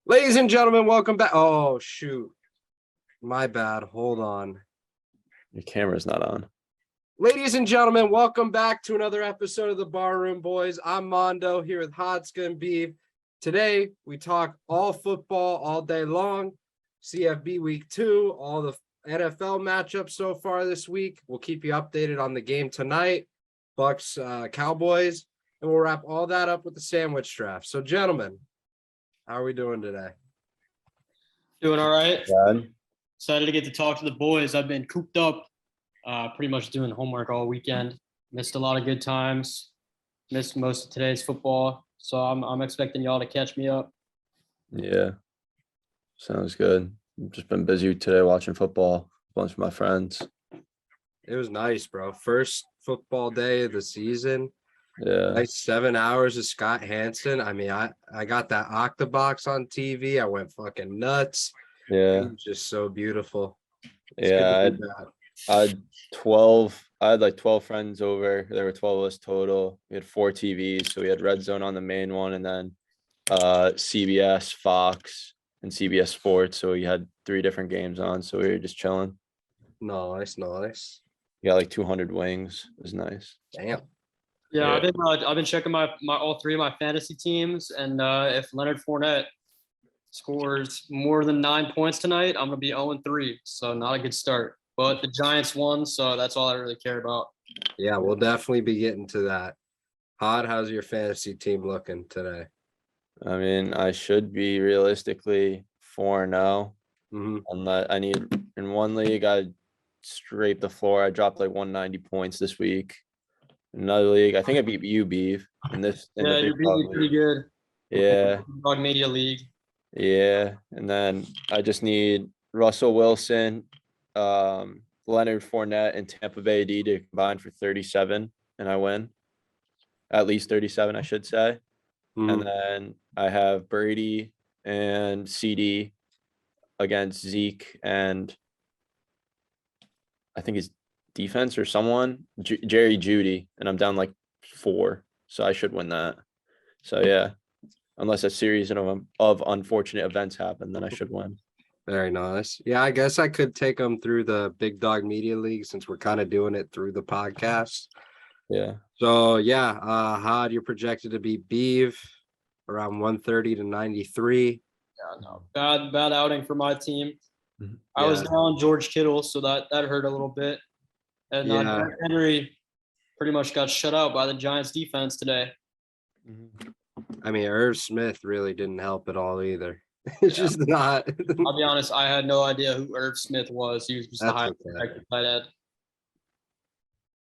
Ladies and gentlemen, welcome back. Oh, shoot. My bad. Hold on. Your camera's not on. Ladies and gentlemen, welcome back to another episode of the Barroom Boys. I'm Mondo here with Hodska and Beeve. Today, we talk all football all day long. CFB week 2, all the NFL matchups so far this week. We'll keep you updated on the game tonight, Bucks, Cowboys, and we'll wrap all that up with the sandwich draft. So, gentlemen, how are we doing today? Doing all right. Dad? Excited to get to talk to the boys. I've been cooped up, pretty much doing homework all weekend. Missed a lot of good times. Missed most of today's football. So I'm expecting y'all to catch me up. Yeah. Sounds good. I've just been busy today watching football. A bunch of my friends. It was nice, bro. First football day of the season. Yeah. Nice 7 hours of Scott Hansen. I mean, I got that Octobox on TV. I went fucking nuts. Yeah. It was just so beautiful. It's Yeah. good to be back. I had like 12 friends over. There were 12 of us total. We had 4 TVs. So we had Red Zone on the main one and then CBS, Fox, and CBS Sports. So we had 3 different games on. So we were just chilling. Nice. We got like 200 wings. It was nice. Damn. Yeah, Yeah. I've been checking my all 3 of my fantasy teams, and if Leonard Fournette scores more than 9 points tonight, I'm gonna be 0-3. So not a good start. But the Giants won, so that's all I really care about. Yeah, we'll definitely be getting to that. Hod, how's your fantasy team looking today? I mean, I should be realistically 4-0. Mm-hmm. Unless I need in one league, I scraped the floor. I dropped like 190 points this week. Another league, I think I beat you, Beeve. In the Yeah, you're big beating me dog pretty league. good. Yeah, Dog Media League. yeah. And then I just need Russell Wilson, Leonard Fournette, and Tampa Bay D to combine for 37, and I win. At least 37, I should say. Mm-hmm. And then I have Brady and CD against Zeke and I think it's defense or someone, Jerry Judy, and I'm down like 4, so I should win that. So yeah, unless a series of unfortunate events happen, then I should win. Very nice. Yeah, I guess I could take them through the Big Dog Media League since we're kind of doing it through the podcast. Yeah. So yeah, Hod, you're projected to be Beeve around 130 to 93. Yeah, no, bad outing for my team. Mhm. I was Yeah. down George Kittle, so that hurt a little bit. And Yeah. Derrick Henry pretty much got shut out by the Giants defense today. I mean, Irv Smith really didn't help at all either. It's just not. I'll be honest, I had no idea who Irv Smith was. He was just the That's highest okay. protected tight end.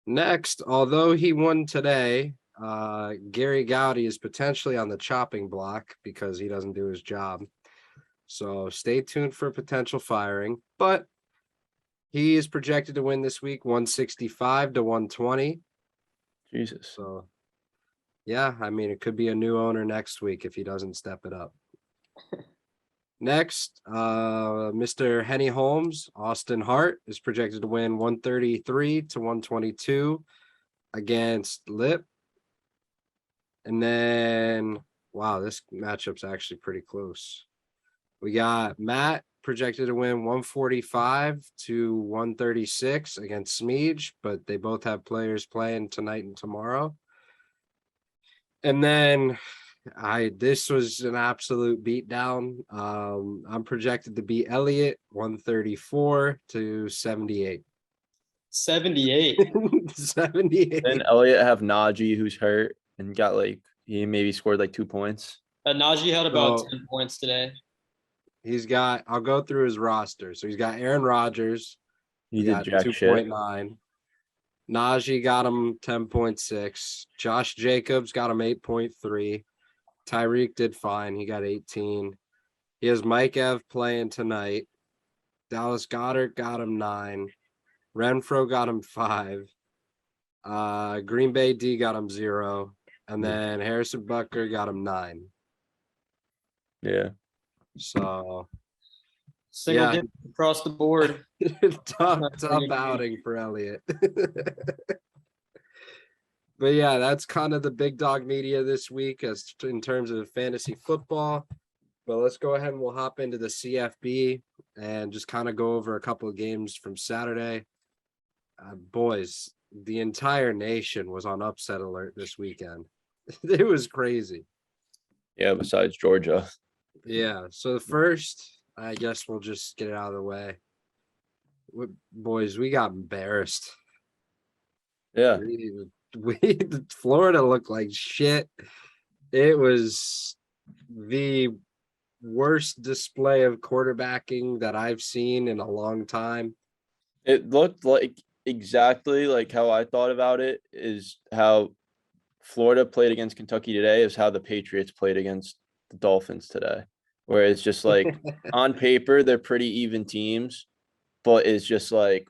Next, although he won today, Gary Gowdy is potentially on the chopping block because he doesn't do his job. So stay tuned for potential firing. But he is projected to win this week 165 to 120. Jesus. So yeah, I mean, it could be a new owner next week if he doesn't step it up. Next, Mr. Henny Holmes, Austin Hart, is projected to win 133 to 122 against Lip. And then, wow, this matchup's actually pretty close. We got Matt projected to win 145 to 136 against Smeej, but they both have players playing tonight and tomorrow. And then this was an absolute beatdown. I'm projected to beat Elliott 134 to 78. 78. 78. Then Elliott have Najee, who's hurt and got he maybe scored like 2 points. Najee had about So- 10 points today. I'll go through his roster. So he's got Aaron Rodgers. He got did jack shit. 2.9. Najee got him 10.6. Josh Jacobs got him 8.3. Tyreek did fine. He got 18. He has Mike Ev playing tonight. Dallas Goedert got him 9. Renfro got him 5. Green Bay D got him 0. And then Harrison Butker got him 9. Yeah. So Single Yeah. digit across the board. tough That's pretty good. outing for Elliott. But yeah, that's kind of the Big Dog Media this week as in terms of fantasy football. But let's go ahead and we'll hop into the CFB and just kind of go over a couple of games from Saturday. Boys, the entire nation was on upset alert this weekend. It was crazy. Yeah, besides Georgia. Yeah. So the first, I guess we'll just get it out of the way. Boys, we got embarrassed. Yeah. We Florida looked like shit. It was the worst display of quarterbacking that I've seen in a long time. It looked like exactly like how I thought about it is how Florida played against Kentucky today is how the Patriots played against the Dolphins today. Where it's just like on paper, they're pretty even teams, but it's just like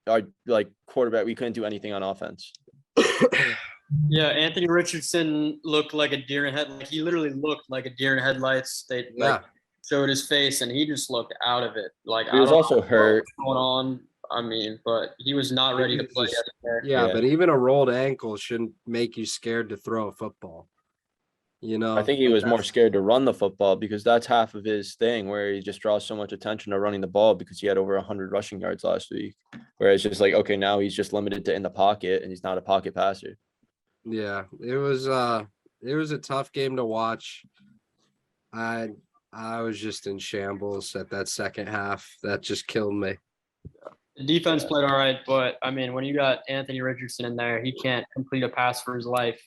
our quarterback, we couldn't do anything on offense. Yeah, Anthony Richardson looked like a deer in headlights. He literally looked like a deer in headlights. They showed his face, and he just looked out of it. Like He was also hurt. What's going on? I mean, but he was not ready to play yesterday. Yeah, but even a rolled ankle shouldn't make you scared to throw a football. You know, I think he was more scared to run the football because that's half of his thing where he just draws so much attention to running the ball because he had over 100 rushing yards last week. Whereas just like, okay, now he's just limited to in the pocket and he's not a pocket passer. Yeah, it was a tough game to watch. I was just in shambles at that second half. That just killed me. The defense played all right, but I mean, when you got Anthony Richardson in there, he can't complete a pass for his life.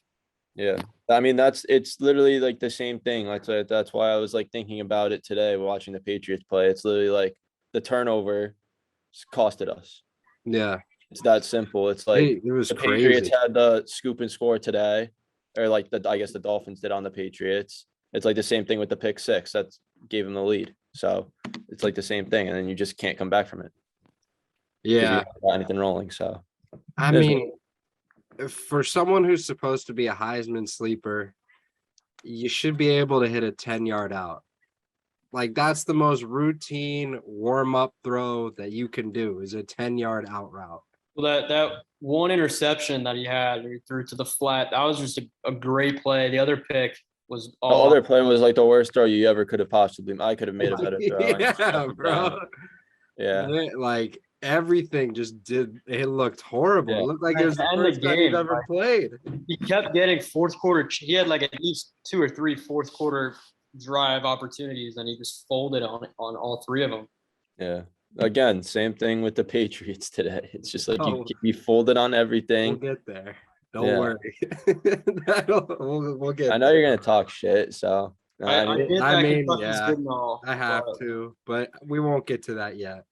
Yeah. I mean, it's literally like the same thing. Like that's why I was like thinking about it today watching the Patriots play. It's literally like the turnover costed us. Yeah. It's that simple. It's like it was the crazy. Patriots had the scoop and score today, or like I guess the Dolphins did on the Patriots. It's like the same thing with the pick six that gave them the lead. So it's like the same thing, and then you just can't come back from it. Yeah. You haven't got anything rolling. So I mean, for someone who's supposed to be a Heisman sleeper, you should be able to hit a 10-yard out. Like that's the most routine warm-up throw that you can do is a 10-yard out route. Well, that one interception that he had, where he threw to the flat, that was just a great play. The other pick was the other play was like the worst throw you ever could have possibly. I could have made a better throw. Yeah, bro. Yeah. Like everything just did. It looked horrible. Yeah. It looked like it was the first time he'd ever played. He kept getting fourth quarter. He had like at least 2 or 3 fourth quarter drive opportunities, and he just folded on all 3 of them. Yeah. Again, same thing with the Patriots today. It's just like you folded on everything. We'll get there. Don't worry. we'll get. I know you're gonna talk shit, so I mean, yeah, I have to, but we won't get to that yet.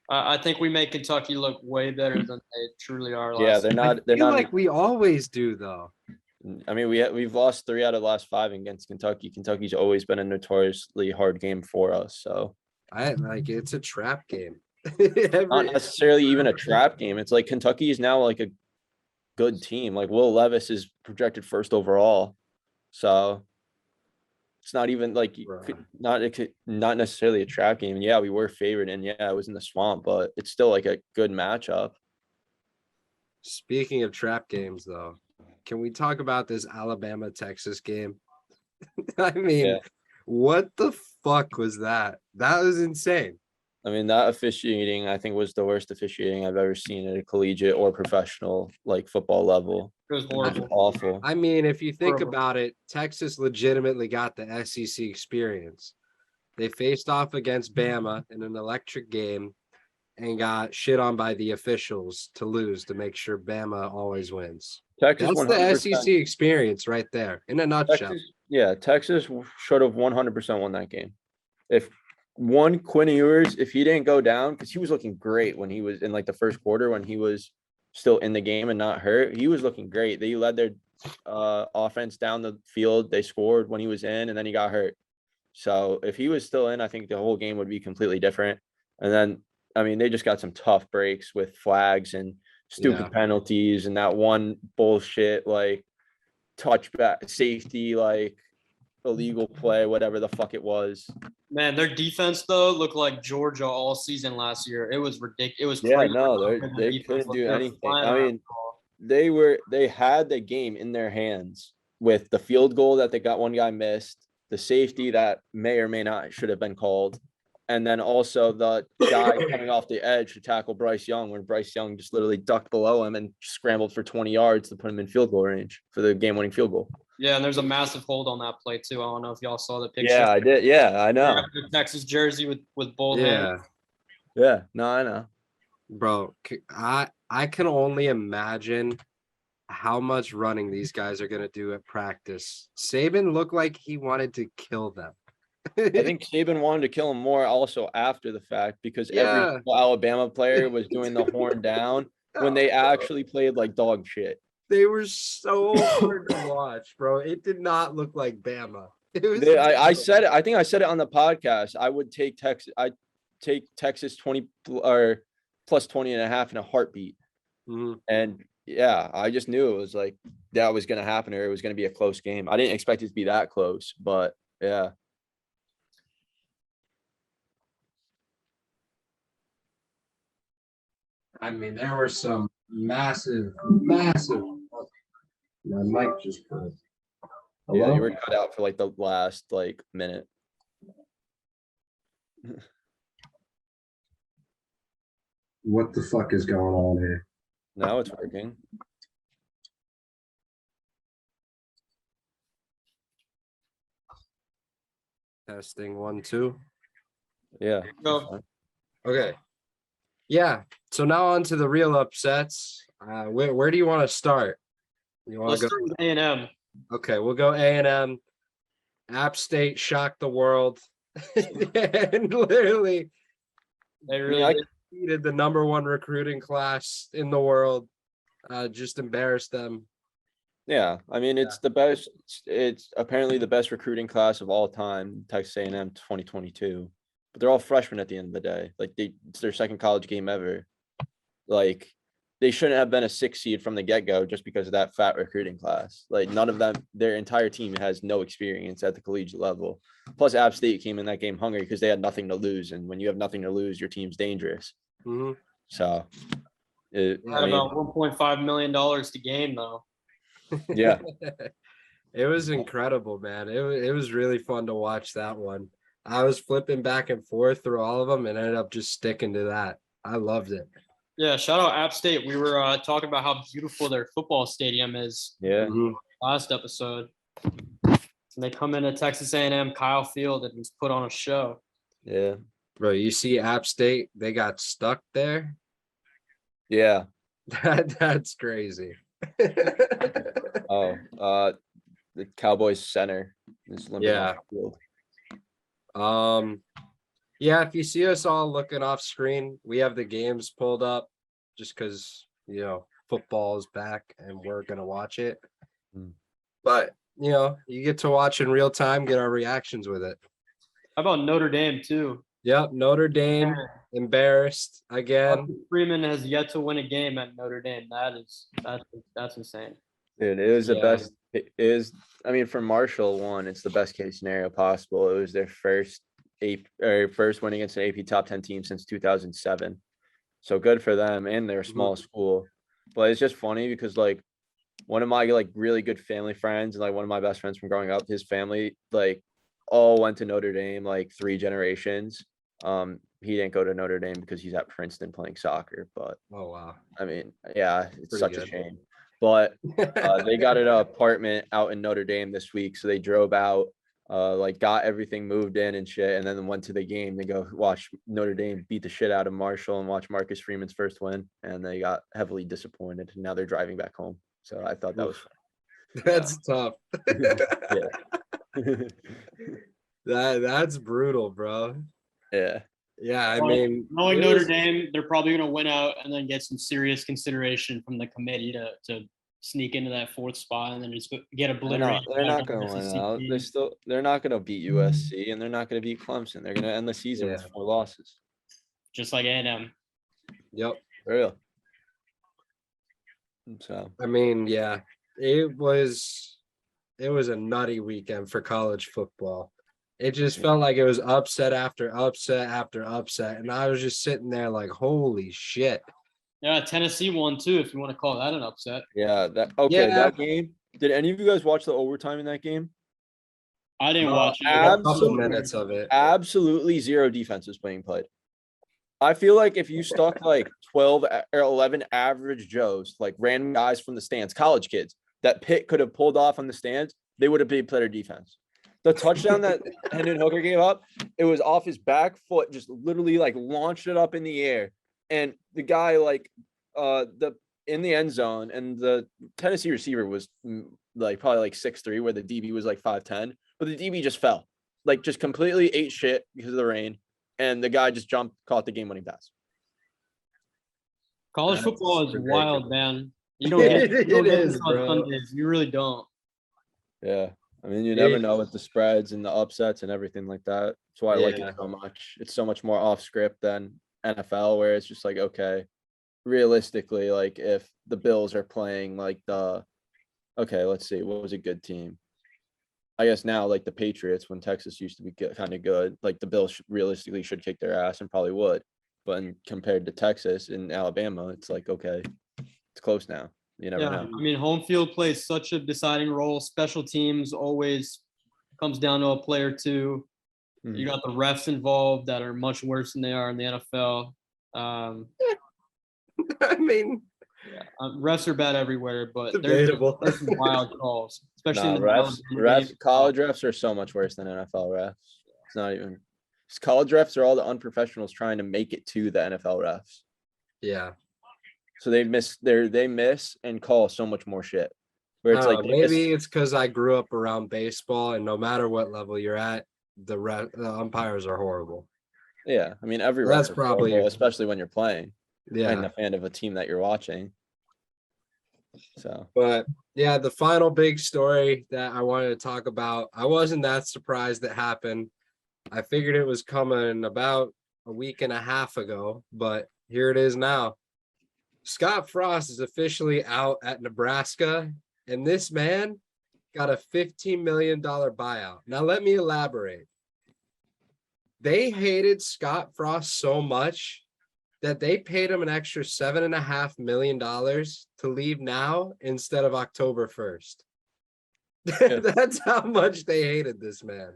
I think we make Kentucky look way better than they truly are. Yeah, they're not. They're not like we always do, though. I mean, we've lost 3 out of the last 5 against Kentucky. Kentucky's always been a notoriously hard game for us. So it's a trap game. Not necessarily even a trap game. It's like Kentucky is now like a good team. Like Will Levis is projected first overall, so it's not even like not necessarily a trap game. Yeah, we were favored, and yeah, it was in the swamp, but it's still like a good matchup. Speaking of trap games, though, can we talk about this Alabama-Texas game? I mean, what the fuck was that? That was insane. I mean, that officiating, I think, was the worst officiating I've ever seen at a collegiate or professional like football level. It was horrible. It was awful. I mean, if you think about it, Texas legitimately got the SEC experience. They faced off against Bama in an electric game and got shit on by the officials to lose to make sure Bama always wins. Texas, that's 100%. The SEC experience right there in a nutshell. Texas should have 100% won that game. If Quinn Ewers, if he didn't go down, because he was looking great when he was in like the first quarter when he was still in the game and not hurt, he was looking great. They led their offense down the field. They scored when he was in, and then he got hurt. So if he was still in, I think the whole game would be completely different. And then, I mean, they just got some tough breaks with flags and stupid penalties and that one bullshit like touchback safety, like illegal play, whatever the fuck it was. Man, their defense though looked like Georgia all season last year. It was ridiculous. It was crazy. They couldn't do anything. I mean, they had the game in their hands with the field goal that they got one guy missed, the safety that may or may not should have been called, and then also the guy coming off the edge to tackle Bryce Young, when Bryce Young just literally ducked below him and scrambled for 20 yards to put him in field goal range for the game-winning field goal. Yeah, and there's a massive hold on that play too. I don't know if y'all saw the picture. Yeah, I did. Yeah, I know. Texas jersey with both hands. Yeah, no, I know. Bro, I can only imagine how much running these guys are gonna do at practice. Saban looked like he wanted to kill them. I think Saban wanted to kill him more also after the fact, because every Yeah. single Alabama player was doing the horn down when they actually played like dog shit. They were so hard to watch, bro. It did not look like Bama. It was I said it. I think I said it on the podcast. I would take Texas. I take Texas 20 or plus 20.5 in a heartbeat. Mhm. And yeah, I just knew it was like that was going to happen, or it was going to be a close game. I didn't expect it to be that close, but yeah. I mean, there were some massive. My mic just put. Yeah, you were cut out for like the last like minute. What the fuck is going on here? Now it's working. Testing 1, 2. Yeah. Go. Okay. Yeah. So now on to the real upsets. Where do you want to start? You want Let's to start go? with A&M. Okay, we'll go A&M. App State shocked the world, and literally They really did. defeated the #1 recruiting class in the world. Just embarrassed them. Yeah, I mean it's the best. It's apparently the best recruiting class of all time, Texas A&M 2022. But they're all freshmen at the end of the day. Like it's their second college game ever. Like they shouldn't have been a 6 seed from the get-go just because of that fat recruiting class. Like none of them, their entire team has no experience at the collegiate level. Plus, App State came in that game hungry because they had nothing to lose, and when you have nothing to lose, your team's dangerous. Mm-hmm. So, Had about $1.5 million to game though. Yeah. It was incredible, man. It was really fun to watch that one. I was flipping back and forth through all of them and ended up just sticking to that. I loved it. Yeah, shout out App State. We were talking about how beautiful their football stadium is Yeah. last episode. And they come into Texas A&M Kyle Field and just put on a show. Yeah. Bro, you see App State, they got stuck there. Yeah. That's crazy. Oh, the Cowboys center is limping off the field. Yeah, if you see us all looking off screen, we have the games pulled up just because, football is back and we're going to watch it. But, you get to watch in real time, get our reactions with it. How about Notre Dame too? Yep, Notre Dame embarrassed again. Freeman has yet to win a game at Notre Dame. That's insane. Dude, it was the best. It is, I mean, for Marshall one, it's the best case scenario possible. It was their first win against an AP top 10 team since 2007. So good for them, and they're a small school. But it's just funny because like one of my like really good family friends and like one of my best friends from growing up, his family like all went to Notre Dame like 3 generations. He didn't go to Notre Dame because he's at Princeton playing soccer. But oh wow, I mean, yeah, it's pretty such good. a shame. But they got an apartment out in Notre Dame this week, so they drove out, like got everything moved in and shit, and then went to the game to go watch Notre Dame beat the shit out of Marshall and watch Marcus Freeman's first win, and they got heavily disappointed. And now they're driving back home. So I thought that was fun. That's tough. Yeah. That's brutal, bro. Yeah. Yeah, I mean, knowing Notre Dame, they're probably going to win out and then get some serious consideration from the committee to sneak into that 4th spot and then just get obliterated. They're not going to win out. They're not going to beat USC, and they're not going to beat Clemson. They're going to end the season with 4 losses. Just like A&M. Yep. For real. So I mean, yeah, it was a nutty weekend for college football. It just felt like it was upset after upset after upset, and I was just sitting there like, holy shit. Yeah, Tennessee won too, if you want to call that an upset. yeah, that game. Did any of you guys watch the overtime in that game? I didn't watch it. A couple Absolutely. minutes of it. Absolutely zero defense was being played. I feel like if you stuck like 12 or 11 average Joes, like random guys from the stands, college kids that Pitt could have pulled off on the stands, they would have played better defense. The touchdown that Hendon Hooker gave up, it was off his back foot, just literally like launched it up in the air. And the guy like in the end zone, and the Tennessee receiver was like probably like 6'3", where the DB was like 5'10", but the DB just fell, like just completely ate shit because of the rain. And the guy just jumped, caught the game-winning pass. College That's football is ridiculous. wild, man. You don't get It you don't get is, this on bro. Sundays. You really don't. Yeah. I mean, you never It- know with the spreads and the upsets and everything like that. That's why I like Yeah. it so much. It's so much more off script than NFL, where it's just like, okay, realistically, like if the Bills are playing like okay, let's see, what was a good team? I guess now like the Patriots, when Texas used to be kind of good, like the Bills realistically should kick their ass and probably would. But compared to Texas and Alabama, it's like, okay, it's close now. You never Yeah, know. I mean, home field plays such a deciding role. Special teams always comes down to a play or two. You got the refs involved that are much worse than they are in the NFL. I mean, Refs are bad everywhere, but debatable. there's some wild calls, especially Nah, in the refs, game. college refs are so much worse than NFL refs. It's not even. College refs are all the unprofessionals trying to make it to the NFL refs. Yeah. So they miss and call so much more shit. Where it's like maybe it's because I grew up around baseball, and no matter what level you're at, the umpires are horrible. yeah, I mean every That's ref is probably- horrible, especially when you're playing and Yeah. a fan of a team that you're watching. So But yeah, the final big story that I wanted to talk about, I wasn't that surprised it happened. I figured it was coming about a week and a half ago, but here it is now. Scott Frost is officially out at Nebraska, and this man got a $15 million buyout. Now, let me elaborate. They hated Scott Frost so much that they paid him an extra $7.5 million to leave now instead of October 1st. That's how much they hated this man.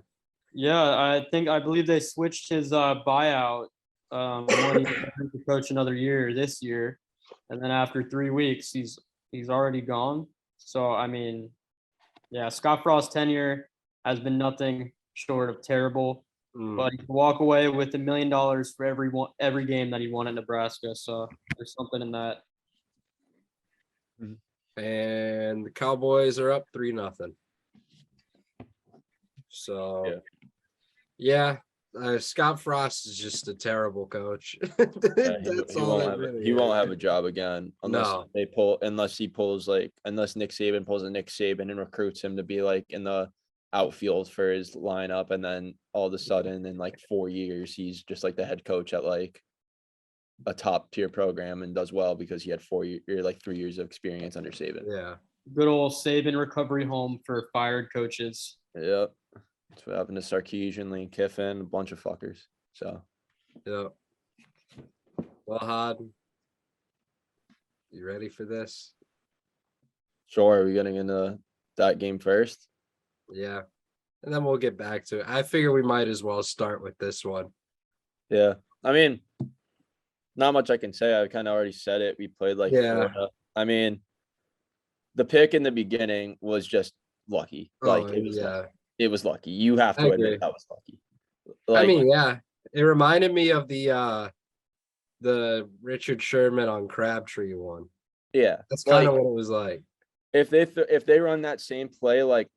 Yeah, I believe they switched his buyout. Wanting to coach another year this year, and then after 3 weeks, he's already gone. So I mean, yeah, Scott Frost's tenure has been nothing short of terrible. But he can walk away with $1 million for every game that he won at Nebraska. So there's something in that. And the Cowboys are up 3-0. So yeah, Scott Frost is just a terrible coach. That's he all won't it have really he won't is. have a job again unless No. unless Nick Saban pulls a Nick Saban and recruits him to be like in the outfield for his lineup, and then all of a sudden in like 4 years he's just like the head coach at like a top tier program and does well because he had 3 years of experience under Saban. Yeah. Good old Saban recovery home for fired coaches. Yep. That's what happened to Sarkisian, Lane Kiffin, a bunch of fuckers. So Yep. Well, Hod, you ready for this? sure, are we getting into that game first? Yeah. And then we'll get back to it. I figure we might as well start with this one. Yeah. I mean, not much I can say. I kind of already said it. We played like Florida. I mean, the pick in the beginning was just lucky. Like it was lucky. It was lucky. You have to admit that was lucky. I mean, yeah. It reminded me of the Richard Sherman on Crabtree one. Yeah. That's kind of what it was like. If they run that same play like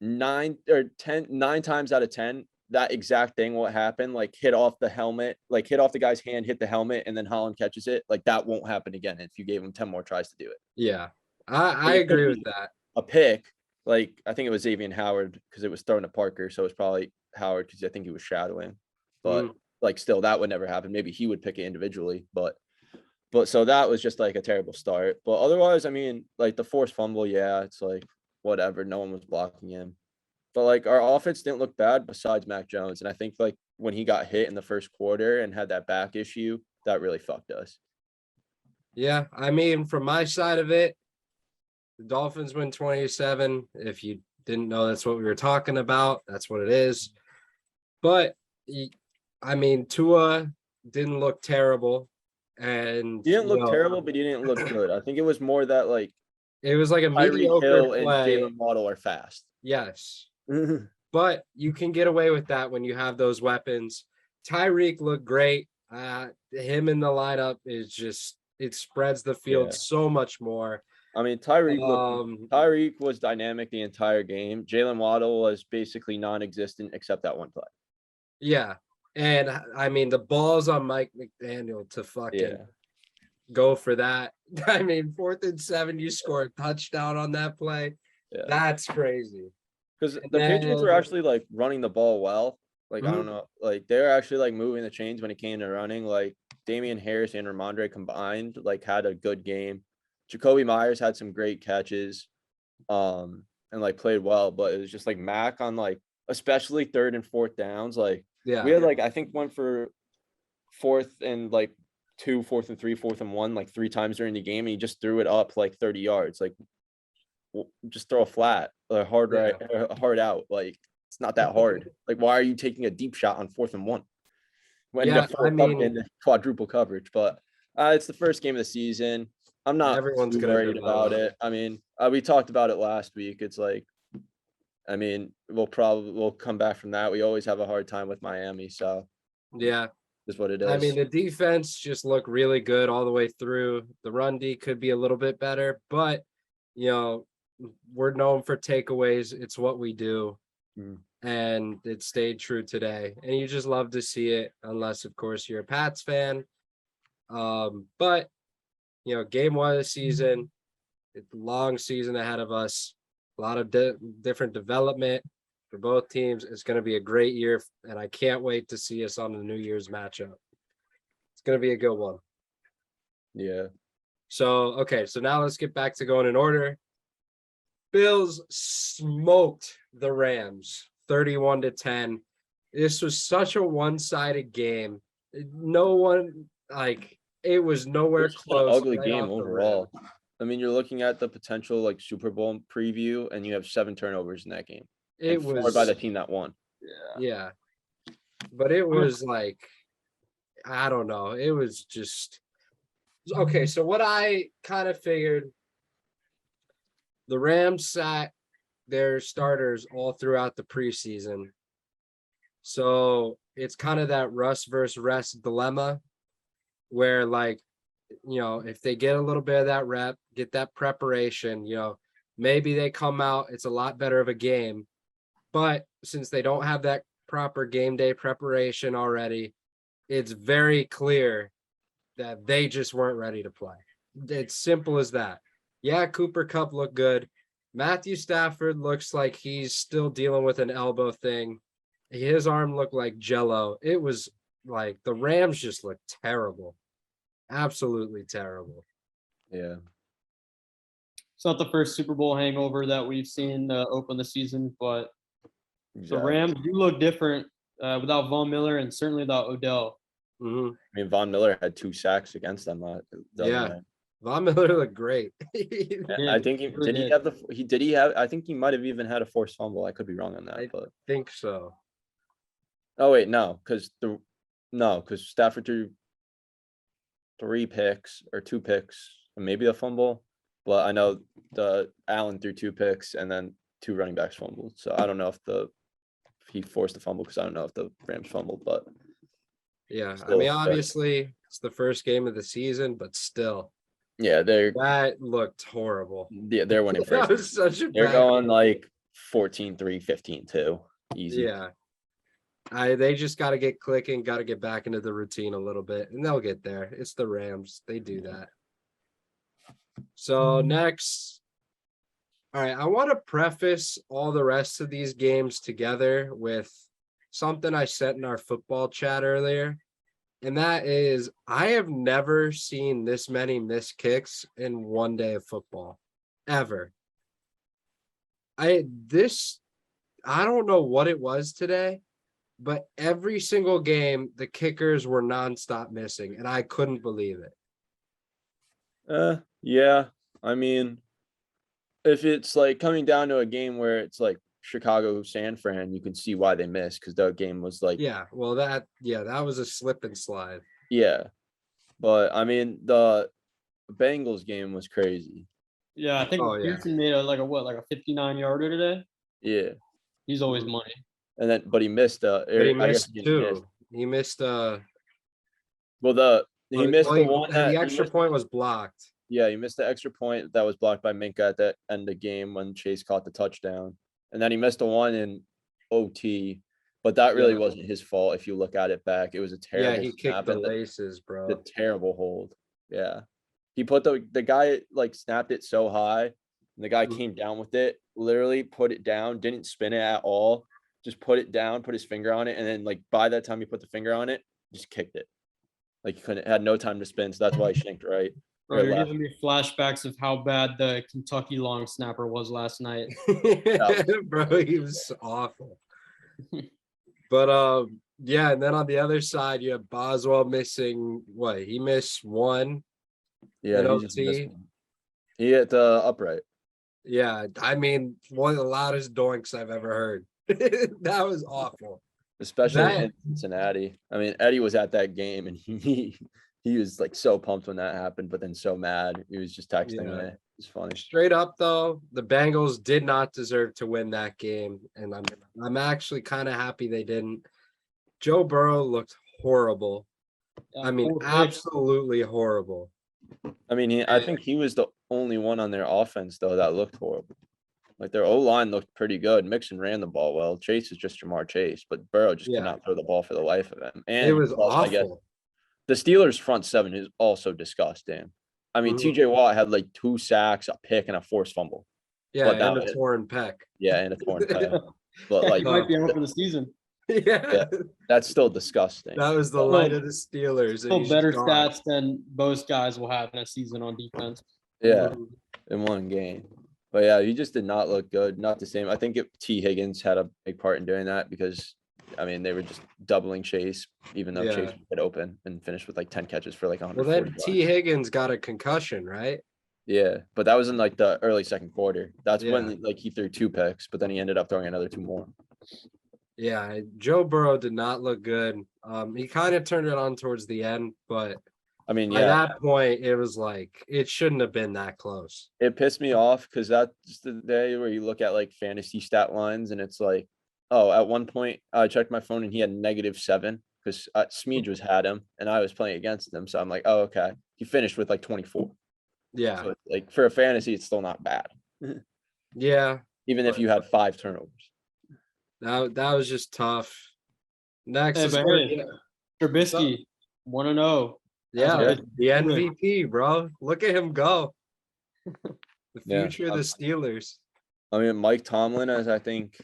9 times out of 10, that exact thing will happen. Like hit off the helmet, like hit off the guy's hand, hit the helmet, and then Holland catches it. Like that won't happen again if you gave him 10 more tries to do it. Yeah. I agree with that. A pick, like I think it was Xavier Howard because it was thrown to Parker, so it's probably Howard because I think he was shadowing. But like still, that would never happen. Maybe he would pick it individually, but so that was just like a terrible start. But otherwise, I mean, like the forced fumble, yeah, it's like whatever. No one was blocking him. But like our offense didn't look bad besides Mac Jones. And I think like when he got hit in the first quarter and had that back issue, that really fucked us. Yeah. I mean, from my side of it, the Dolphins win 27. If you Didn't know that's what we were talking about. That's what it is. But I mean, Tua didn't look terrible, and He didn't look terrible, but he didn't look good. I think it was more that like it was like a Tyreek mediocre Hill and play. Jalen Waddle are fast. Yes, but you can get away with that when you have those weapons. Tyreek looked great. Him in the lineup is just it spreads the field Yeah. so much more. I mean, Tyreek was dynamic the entire game. Jalen Waddle was basically non-existent except that one play. Yeah, and I mean the balls on Mike McDaniel to fucking go for that. I mean, 4th and 7, you score a touchdown on that play. Yeah. That's crazy. Because the Patriots were actually like running the ball well. Like, I don't know, like they were actually like moving the chains when it came to running. Like Damian Harris and Ramondre combined like had a good game. Jacoby Myers had some great catches, and like played well, but it was just like Mac on like especially 3rd and 4th downs. Like we had like I think went for 4th and like 2, 4th and 3, 4th and 1 like 3 times during the game, and he just threw it up like 30 yards. Like just throw a flat, a hard right, a hard out. Like it's not that hard. Like why are you taking a deep shot on 4th and 1 when you have in quadruple coverage? But it's the first game of the season. I'm not everyone's too worried about it. I mean, we talked about it last week. It's like, I mean, we'll come back from that. We always have a hard time with Miami, so yeah, is what it is. I mean, the defense just looked really good all the way through. The run D could be a little bit better, but you know, we're known for takeaways. It's what we do, and it stayed true today. And you just love to see it, unless of course you're a Pats fan. But you know, game 1 of the season, it's a long season ahead of us. A lot of different development for both teams. It's going to be a great year, and I can't wait to see us on the New Year's matchup. It's going to be a good one. Yeah. So, okay, so now let's get back to going in order. Bills smoked the Rams 31-10. This was such a one-sided game. No one, like, it was nowhere close. An ugly game overall. I mean, you're looking at the potential like Super Bowl preview, and you have 7 turnovers in that game. It was by the team that won. Yeah. But it was like, I don't know. It was just okay. So what I kind of figured, the Rams sat their starters all throughout the preseason. So it's kind of that Russ versus rest dilemma where, like, you know, if they get a little bit of that rep, get that preparation, you know, maybe they come out, it's a lot better of a game. But since they don't have that proper game day preparation already, it's very clear that they just weren't ready to play. It's simple as that. Yeah, Cooper Kupp looked good. Matthew Stafford looks like he's still dealing with an elbow thing. His arm looked like jello. It was like the Rams just looked terrible. Absolutely terrible. Yeah. It's not the first Super Bowl hangover that we've seen open the season, but the Rams do look different without Von Miller and certainly without Odell. I mean, Von Miller had 2 sacks against them. Von Miller looked great. I think I think he might have even had a forced fumble. I could be wrong on that. I but think so. Oh wait, because Stafford threw 3 picks or 2 picks and maybe a fumble. But I know Allen threw 2 picks and then 2 running backs fumbled. So I don't know if he forced a fumble because I don't know if the Rams fumbled, but yeah, I mean, obviously it's the first game of the season, but still. Yeah, that looked horrible. Yeah, they're winning first. That was such a they're going like 14-3, 15-2. Easy. Yeah. They just got to get clicking, got to get back into the routine a little bit, and they'll get there. It's the Rams. They do that. So next, all right, I want to preface all the rest of these games together with something I said in our football chat earlier, and that is I have never seen this many missed kicks in one day of football, ever. I don't know what it was today, but every single game, the kickers were nonstop missing, and I couldn't believe it. Yeah. I mean, if it's like coming down to a game where it's like Chicago San Fran, you can see why they missed because the game was like, Yeah, well, that was a slip and slide. yeah. But I mean, the Bengals game was crazy. Yeah, I think Oh, yeah. Pearson made like a 59-yarder today. Yeah. He's always money. And then, but he missed. But he I guess missed he didn't miss. two. He missed Well, he missed the one that the extra point was blocked. Yeah, he missed the extra point that was blocked by Minka at the end of the game when Chase caught the touchdown. And then he missed the one in OT, but that really Yeah. wasn't his fault if you look at it back. It was a terrible Yeah, he snap kicked the and laces, the bro. terrible hold. Yeah. He put the guy like snapped it so high, and the guy Mhm. came down with it, literally put it down, didn't spin it at all, just put it down, put his finger on it, and then like by that time he put the finger on it, just kicked it. Like he couldn't had no time to spin, so that's why he shanked right. Bro, or you're left. giving me flashbacks of how bad the Kentucky long snapper was last night. Bro, he was awful. But yeah, and then on the other side, you have Boswell missing what? He missed one. Yeah, in he just missed OT. one. He hit the upright. Yeah, I mean, one of the loudest doinks I've ever heard. That was awful. Especially That- in Cincinnati. I mean, Eddie was at that game and he was like so pumped when that happened, but then so mad. He was just texting Yeah. me. It's funny. Straight up though, the Bengals did not deserve to win that game, and I'm actually kind of happy they didn't. Joe Burrow looked horrible. I mean, 4 picks. absolutely horrible. I mean, I think he was the only one on their offense though that looked horrible. Like their O-line looked pretty good. Mixon ran the ball well. Chase is just Jamar Chase, but Burrow just Yeah. could not throw the ball for the life of him. And It was plus, I guess awful. the Steelers' front seven is also disgusting. I mean, Mhm. TJ Watt had like 2 sacks, a pick, and a forced fumble. Yeah, but that and a was- torn pec. Yeah, and a torn pec. But He like might be out for the season. Yeah, that's still disgusting. that was the light of the Steelers. and Still he's better just gone. stats than most guys will have in a season on defense. Yeah, Mhm. in one game. But yeah, he just did not look good. Not the same. I think T. Higgins had a big part in doing that because I mean they were just doubling Chase, even though Chase Yeah. was open and finished with like 10 catches for like Well, 140. then T. Higgins got a concussion, right? Yeah, but that was in like the early second quarter. That's Yeah. when like he threw 2 picks, but then he ended up throwing another 2 more. Yeah, Joe Burrow did not look good. He kind of turned it on towards the end, but I mean, by yeah, that point, it was like it shouldn't have been that close. it pissed me off because that's the day where you look at like fantasy stat lines and it's like, oh, at one point I checked my phone and he had -7 because Smeej was had him and I was playing against him. So I'm like, oh, okay. He finished with like 24. Yeah, So like for a fantasy, it's still not bad, yeah, even if you had 5 turnovers. that was just tough. Next, Hey, let's but go hey, to- Trubisky, 1-0. yeah, Yeah. the MVP, bro. Look at him go. The Yeah, future of the Steelers. I mean, Mike Tomlin is, I think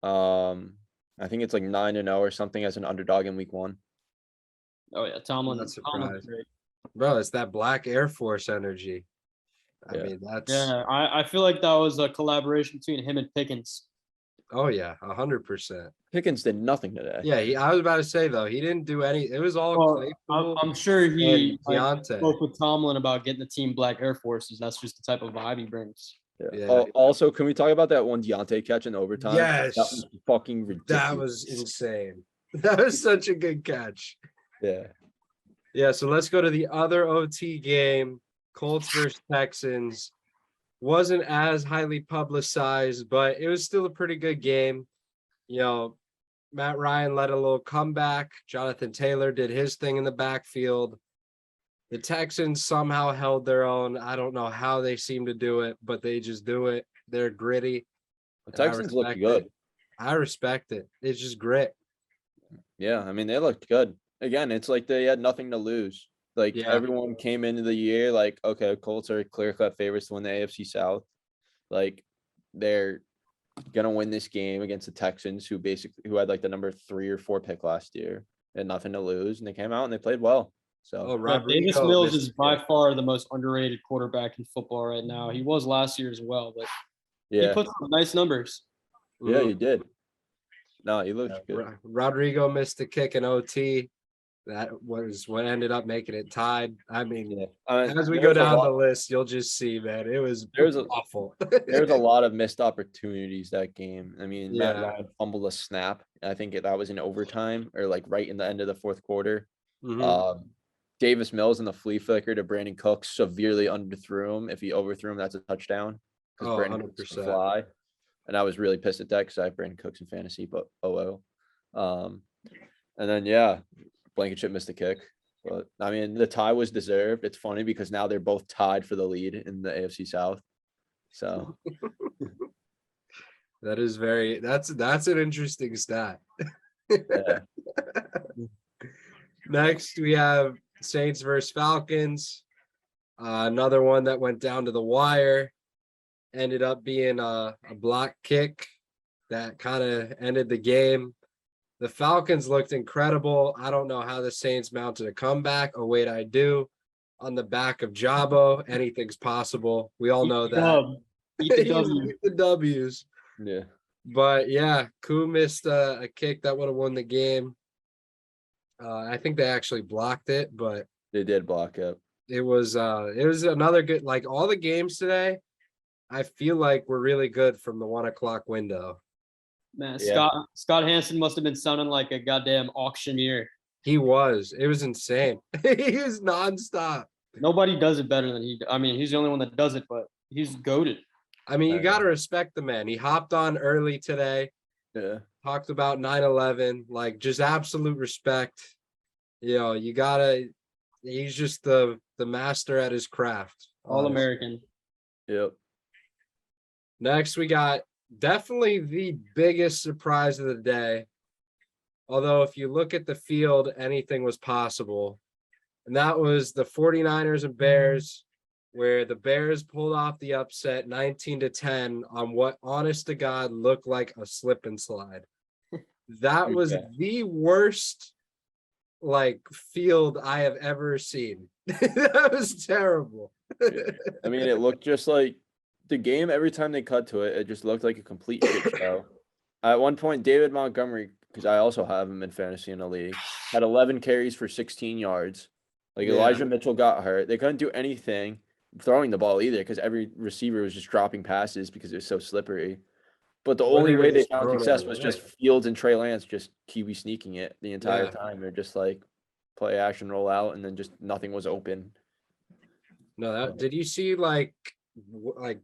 it's like 9-0 or something as an underdog in week 1. Oh yeah, Tomlin. Not Tomlin's surprised. great. Bro, it's that Black Air Force energy. I Yeah. mean, that's Yeah, I feel like that was a collaboration between him and Pickens. oh yeah, 100%. Pickens did nothing today. Yeah, I was about to say though, he didn't do any. It was all Well, Claypool I'm sure he and like, Deontay. spoke with Tomlin about getting the team Black Air Forces. That's just the type of vibe he brings. Yeah. Yeah. Also, can we talk about that one Deontay catch in overtime? Yes. That was fucking ridiculous. That was insane. That was such a good catch. Yeah. Yeah, so let's go to the other OT game. Colts versus Texans. Wasn't as highly publicized, but it was still a pretty good game. You know, Matt Ryan led a little comeback. Jonathan Taylor did his thing in the backfield. The Texans somehow held their own. I don't know how they seem to do it, but they just do it. They're gritty. The and I Texans looked respect good. it. I respect it. It's just grit. Yeah, I mean they looked good. Again, it's like they had nothing to lose. Like Yeah. everyone came into the year like, okay, Colts are clear-cut favorites to win the AFC South. Like they're gonna win this game against the Texans, who had like the number 3 or 4 pick last year. They had nothing to lose, and they came out and they played well. So Oh, Yeah, Davis Rodrigo Mills missed is by far the most underrated quarterback in football right now. He was last year as well, but he yeah, puts up nice numbers. yeah, Mhm. he did. No, he looked good. Rodrigo missed the kick in OT. That was what ended up making it tied. I mean, Yeah. as we go down the list, you'll just see, man, it was There's a- awful. There's a lot of missed opportunities that game. I mean, Matt Yeah. Ryan fumbled a snap. I think that was in overtime or like right in the end of the fourth quarter. Mhm. Davis Mills in the flea flicker to Brandon Cooks severely underthrew him. If he overthrew him, that's a touchdown because Oh, Brandon Cooks can 100%. fly. And I was really pissed at that because I have Brandon Cooks in fantasy, but oh well. And then yeah, Blankenship missed a kick. But I mean, the tie was deserved. It's funny because now they're both tied for the lead in the AFC South. So That's an interesting stat. yeah. Next, we have Saints versus Falcons. Another one that went down to the wire. Ended up being a block kick that kind of ended the game. The Falcons looked incredible. I don't know how the Saints mounted a comeback. Oh, wait, I do. On the back of Jabo, anything's possible. We all know that. Eat the W. Eat the W's. Yeah. But yeah, Koo missed a kick that would have won the game. I think they actually blocked it, but They did block it. it was another good, like all the games today. I feel like we're really good from the 1 o'clock window. Man, Yeah. Scott Hansen must have been sounding like a goddamn auctioneer. It was insane. He was nonstop. Nobody does it better than he. I mean, he's the only one that does it, but he's goaded. I mean, you Right. got to respect the man. He hopped on early today, Yeah. talked about 9/11, like just absolute respect. You know, he's just the master at his craft. All honestly. American. Yep. Next, we got definitely the biggest surprise of the day. Although, if you look at the field, anything was possible. And that was the 49ers and Bears, where the Bears pulled off the upset 19-10 on what, honest to God, looked like a slip and slide. That was Yeah. the worst field I have ever seen. That was terrible. I mean, it looked just like the game. Every time they cut to it, it just looked like a complete shit show. At one point, David Montgomery, because I also have him in fantasy in the league, had 11 carries for 16 yards. Like Yeah. Elijah Mitchell got hurt. They couldn't do anything throwing the ball either because every receiver was just dropping passes because it was so slippery. But the Or only they were way they just found throwing it success was just away. Fields and Trey Lance just QB sneaking it the entire Yeah. time. They're just like play action, roll out, and then just nothing was open. No, did you see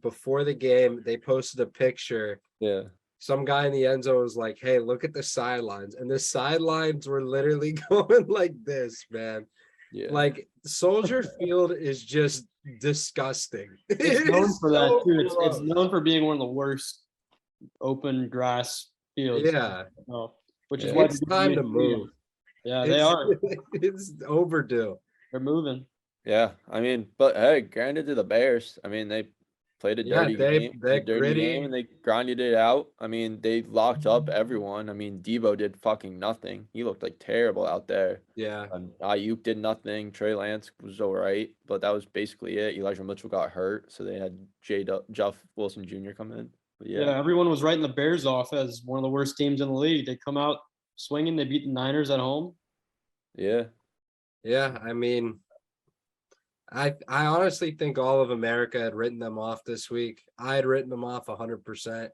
before the game they posted a picture? Yeah. Some guy in the end zone was like, "Hey, look at the sidelines," and the sidelines were literally going like this, man. Yeah. Like Soldier Field is just disgusting. It's known for that so too. It's gross. known for being one of the worst open grass fields. Yeah, Which is Yeah. why it's time to move. Yeah, they are. It's overdue. They're moving. Yeah, I mean, but hey, granted to the Bears, I mean, they played a Yeah, dirty game, they're a dirty gritty. game, and they grinded it out. I mean, they locked up everyone. I mean, Debo did fucking nothing. He looked like terrible out there. Yeah, Ayuk did nothing. Trey Lance was all right, but that was basically it. Elijah Mitchell got hurt, so they had Jeff Wilson Jr. come in. But Yeah, everyone was writing the Bears off as one of the worst teams in the league. They come out swinging. They beat the Niners at home. yeah. I mean, I honestly think all of America had written them off this week. I had written them off 100%.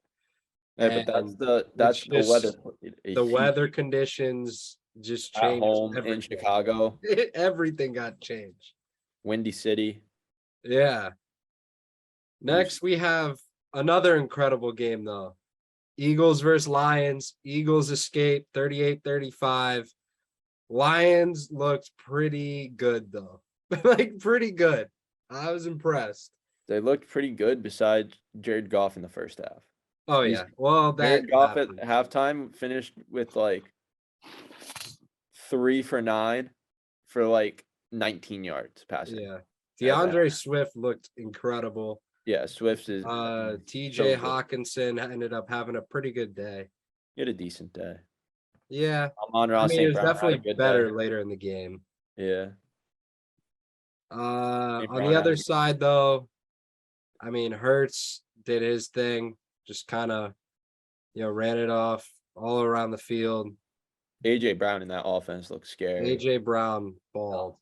Hey, but And that's the just weather. the weather conditions just at changed home in everything. Chicago, Everything got changed. Windy City. Yeah. Next, we have another incredible game, though. Eagles versus Lions. Eagles escape 38-35. Lions looked pretty good, though. Pretty good. I was impressed. They looked pretty good besides Jared Goff in the first half. Oh, He's- yeah. Well, that Jared Goff at happened. halftime finished with 3 for 9 for 19 yards passing. Yeah. DeAndre Swift looked incredible. Yeah, Swift is TJ so good. Hawkinson ended up having a pretty good day. He had a decent day. Yeah. Amon-Ra I mean, St. it was Brown had a definitely good better day. later in the game. Yeah. On Brown the had other a good- side, though, I mean, Hurts did his thing, just kind of, ran it off all around the field. AJ Brown in that offense looks scary. AJ Brown balled.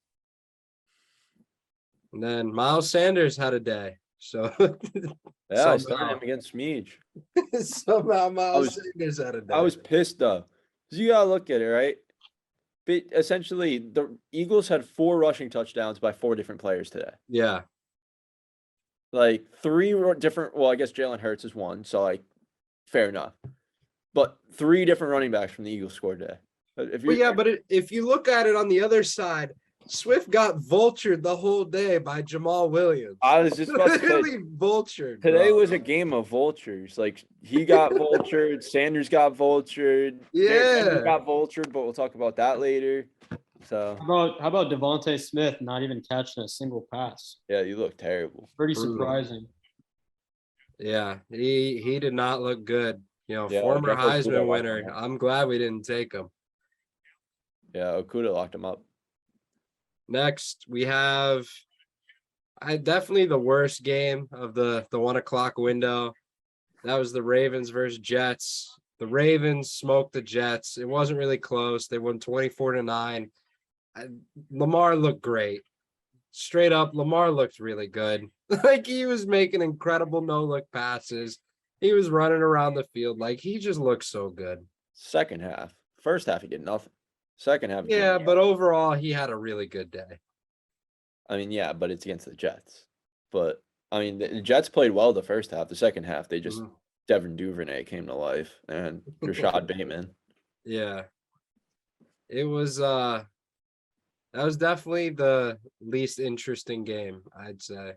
And then Miles Sanders had a day. So Yeah, I started somehow, him against Smeej. somehow Miles was- Sanders had a day. I was pissed though. 'Cause you gotta look at it, right? But essentially, the Eagles had 4 rushing touchdowns by 4 different players today. Yeah. Like 3 different. Well, I guess Jalen Hurts is one, so like, fair enough. But 3 different running backs from the Eagles scored today. If But you, yeah, but if you look at it on the other side, Swift got vultured the whole day by Jamal Williams. I was just about to say, Literally vultured. today bro. was a game of vultures. Like he got vultured, Sanders got vultured, Derrick Henry Yeah. got vultured, but we'll talk about that later. So How about Devontae Smith not even catching a single pass? yeah, you look terrible. Pretty Brutal. surprising. Yeah, he did not look good. You know, Yeah, former Jeff Okudah Heisman locked winner. him up. I'm glad we didn't take him. Yeah, Okudah locked him up. Next, we have definitely the worst game of the 1 o'clock window. That was the Ravens versus Jets. The Ravens smoked the Jets. It wasn't really close. They won 24-9. Lamar looked great. Straight up, Lamar looked really good. Like he was making incredible no-look passes. He was running around the field. Like he just looked so good. Second half. First half, he did nothing. Second half, he Yeah, did- but overall, he had a really good day. I mean, yeah, but it's against the Jets. But I mean, the Jets played well the first half. The second half, they just Mhm. Devin Duvernay came to life and Rashad Bateman. Yeah. It was that was definitely the least interesting game, I'd say.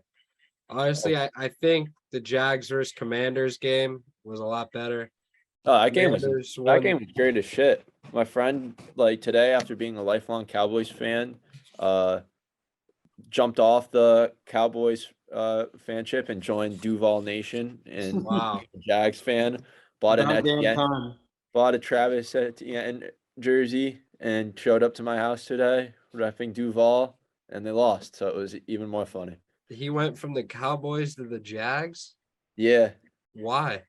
Honestly, I think the Jags versus Commanders game was a lot better. Oh, that game was Commanders that won- game was great as shit. My friend, like today, after being a lifelong Cowboys fan, jumped off the Cowboys fanship and joined Duval Nation and Wow. Jags fan. Bought an About damn Etienne, time. bought a Travis Etienne jersey and showed up to my house today, repping Duval, and they lost. So it was even more funny. He went from the Cowboys to the Jags. Yeah, Why?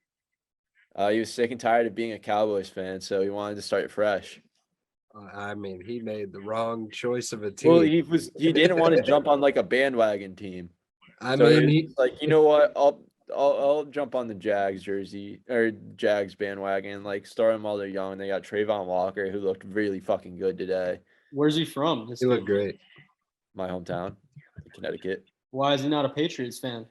he was sick and tired of being a Cowboys fan, so he wanted to start fresh. I mean, he made the wrong choice of a team. Well, he didn't want to jump on like a bandwagon team. I So mean, it's like, you know what? I'll jump on the Jags jersey or Jags bandwagon. Like start them while they're young. They got Trayvon Walker, who looked really fucking good today. Where's he from? This he looked kid? great. My hometown, Connecticut. Why is he not a Patriots fan?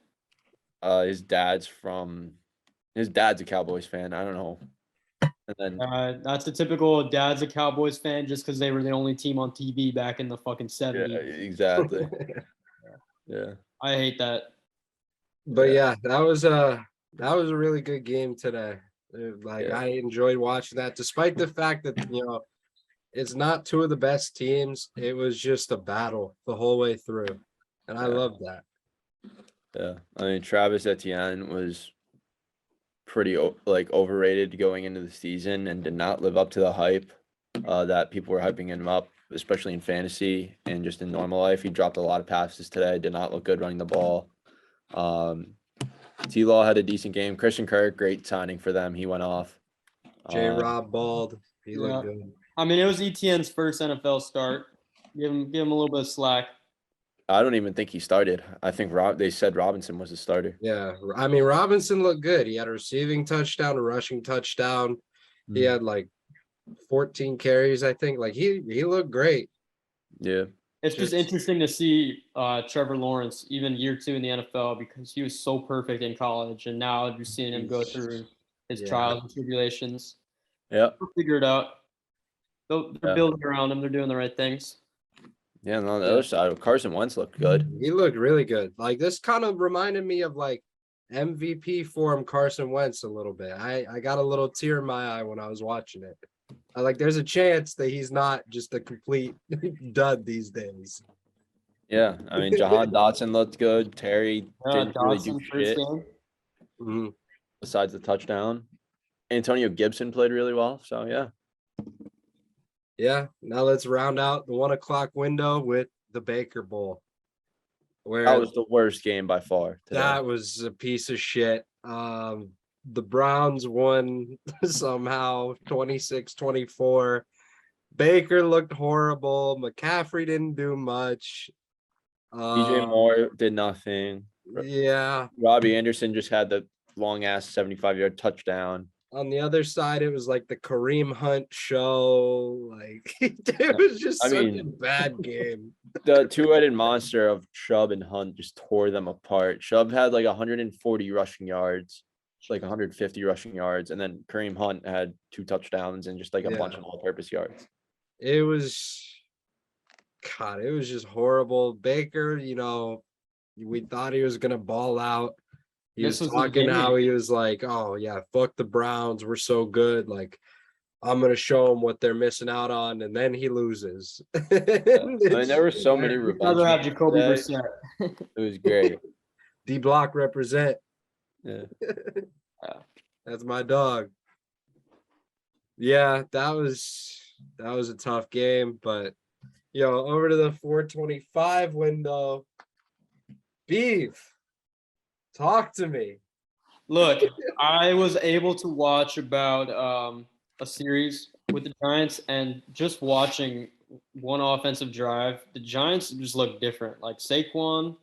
His dad's a Cowboys fan. I don't know. And then That's the typical dad's a Cowboys fan just because they were the only team on TV back in the fucking yeah, 70s. exactly. Yeah. I hate that. But yeah, that was a really good game today. Like Yeah. I enjoyed watching that, despite the fact that it's not two of the best teams. It was just a battle the whole way through, and I Yeah. love that. Yeah. I mean, Travis Etienne was pretty overrated going into the season and did not live up to the hype that people were hyping him up, especially in fantasy and just in normal life. He dropped a lot of passes today. Did not look good running the ball. T-Law had a decent game. Christian Kirk, great signing for them. He went off. J. Rob balled. He looked Yeah. good. I mean, it was ETN's first NFL start. Give him a little bit of slack. I don't even think he started. I think they said Robinson was the starter. Yeah, I mean Robinson looked good. He had a receiving touchdown, a rushing touchdown. He Mm. had like 14 carries, I think. Like he looked great. Yeah. It's just interesting to see Trevor Lawrence even year 2 in the NFL because he was so perfect in college, and now you're seeing him go through his Yeah. trials and tribulations. Yeah. They'll figure it out. They're Yeah. building around him. They're doing the right things. Yeah. And on the other side, Carson Wentz looked good. He looked really good. Like this kind of reminded me of like MVP form Carson Wentz a little bit. I got a little tear in my eye when I was watching it. Like there's a chance that he's not just a complete dud these days. Yeah. I mean, Jahan Dotson looked good. Terry didn't really Dodson do first shit game. Mhm. besides the touchdown. Antonio Gibson played really well. So, yeah. Yeah. Now let's round out the 1 o'clock window with the Baker Bowl. Where That was the worst game by far today. that was a piece of shit. The Browns won somehow 26-24. Baker looked horrible. McCaffrey didn't do much. DJ Moore did nothing. Yeah. Robbie Anderson just had the long ass 75-yard touchdown. On the other side, it was like the Kareem Hunt show. Like it was just I such mean, a bad game. The two-headed monster of Chubb and Hunt just tore them apart. Chubb had like 140 rushing yards, like 150 rushing yards, and then Kareem Hunt had 2 touchdowns and just like a bunch Yeah. of all-purpose yards. It was just horrible. Baker, we thought he was gonna ball out. He This was was the talking game. how he was like, "Oh yeah, fuck the Browns, we're so good. Like, I'm gonna show them what they're missing out on," and then he loses. I mean, there were so many I'd revenge rather have games Jacoby today. Brissett. It was great. D Block represent. Yeah. That's my dog. Yeah, that was a tough game, but over to the 425 window. Beef, talk to me. Look, I was able to watch about a series with the Giants, and just watching one offensive drive, the Giants just look different. Like Saquon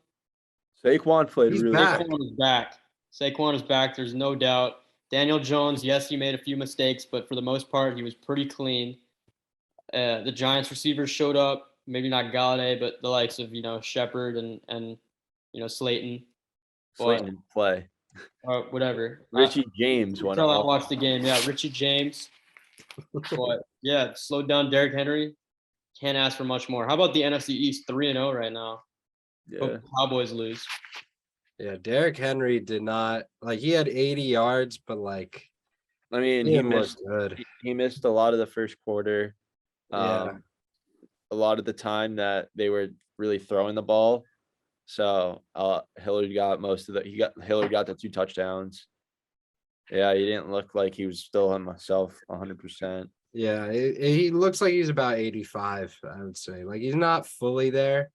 Played He's really back. well. Saquon is back. Saquon is back. There's no doubt. Daniel Jones, yes, he made a few mistakes, but for the most part, he was pretty clean. The Giants receivers showed up. Maybe not Galladay, but the likes of Shepard and Slayton. Slayton didn't play. Or whatever. Richie James went Until I off. watched the game. Yeah, Richie James. But yeah, slowed down Derrick Henry. Can't ask for much more. How about the NFC East 3-0 right now? Yeah. Hope the Cowboys lose. Yeah, Derrick Henry did not he had 80 yards, but I mean, he he didn't look missed good. he missed a lot of the first quarter. Yeah. A lot of the time that they were really throwing the ball. So Hillard got Hillard got the 2 touchdowns. Yeah, he didn't look like he was still on myself 100%. Yeah, he looks like he's about 85, I would say. Like he's not fully there,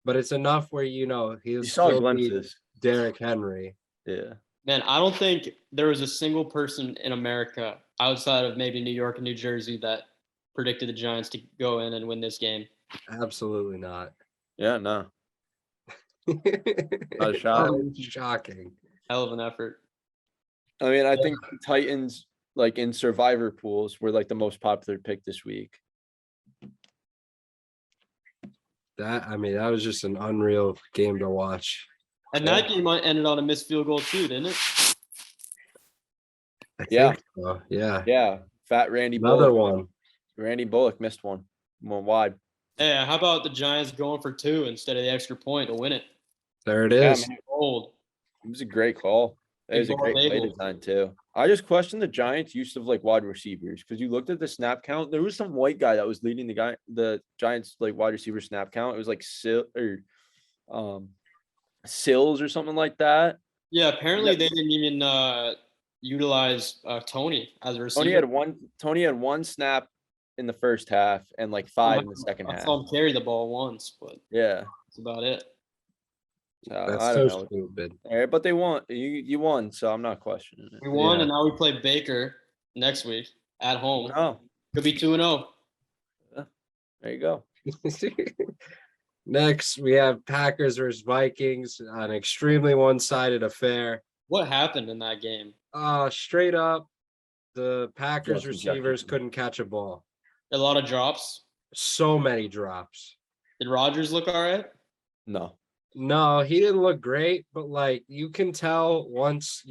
but it's enough where he'll You saw still be glimpses. Derrick Henry. Yeah. Man, I don't think there was a single person in America outside of maybe New York and New Jersey that predicted the Giants to go in and win this game. Absolutely not. Yeah, no. Not a Oh, shot. shocking. Hell of an effort. I mean, I think the Titans, like in survivor pools, were like the most popular pick this week. That was just an unreal game to watch. And that game ended on a missed field goal too, didn't it? I Yeah. think so. Yeah. Yeah. Fat Randy Another Bullock. one. Randy Bullock missed one wide. Hey, how about the Giants going for 2 instead of the extra point to win it? There it Yeah, is. man, Old. it was a great call. It was a great play design too. I just questioned the Giants' use of like wide receivers because you looked at the snap count. There was some white guy that was leading the Giants like wide receiver snap count. It was like Sills or something like that. Yeah, apparently they didn't even utilize Tony as a receiver. Tony had one snap in the first half and like 5 in the second I half. saw him carry the ball once, but Yeah. that's about it. So, That's I so don't know. stupid. All right, but they won. You won, so I'm not questioning it. We won, Yeah. and now we play Baker next week at home. Oh, Could be 2-0. there you go. Next, we have Packers versus Vikings, an extremely one-sided affair. What happened in that game? Straight up, the Packers Justin receivers Jefferson. couldn't catch a ball. A lot of drops. So many drops. Did Rodgers look all right? No. No, he didn't look great, but you can tell once,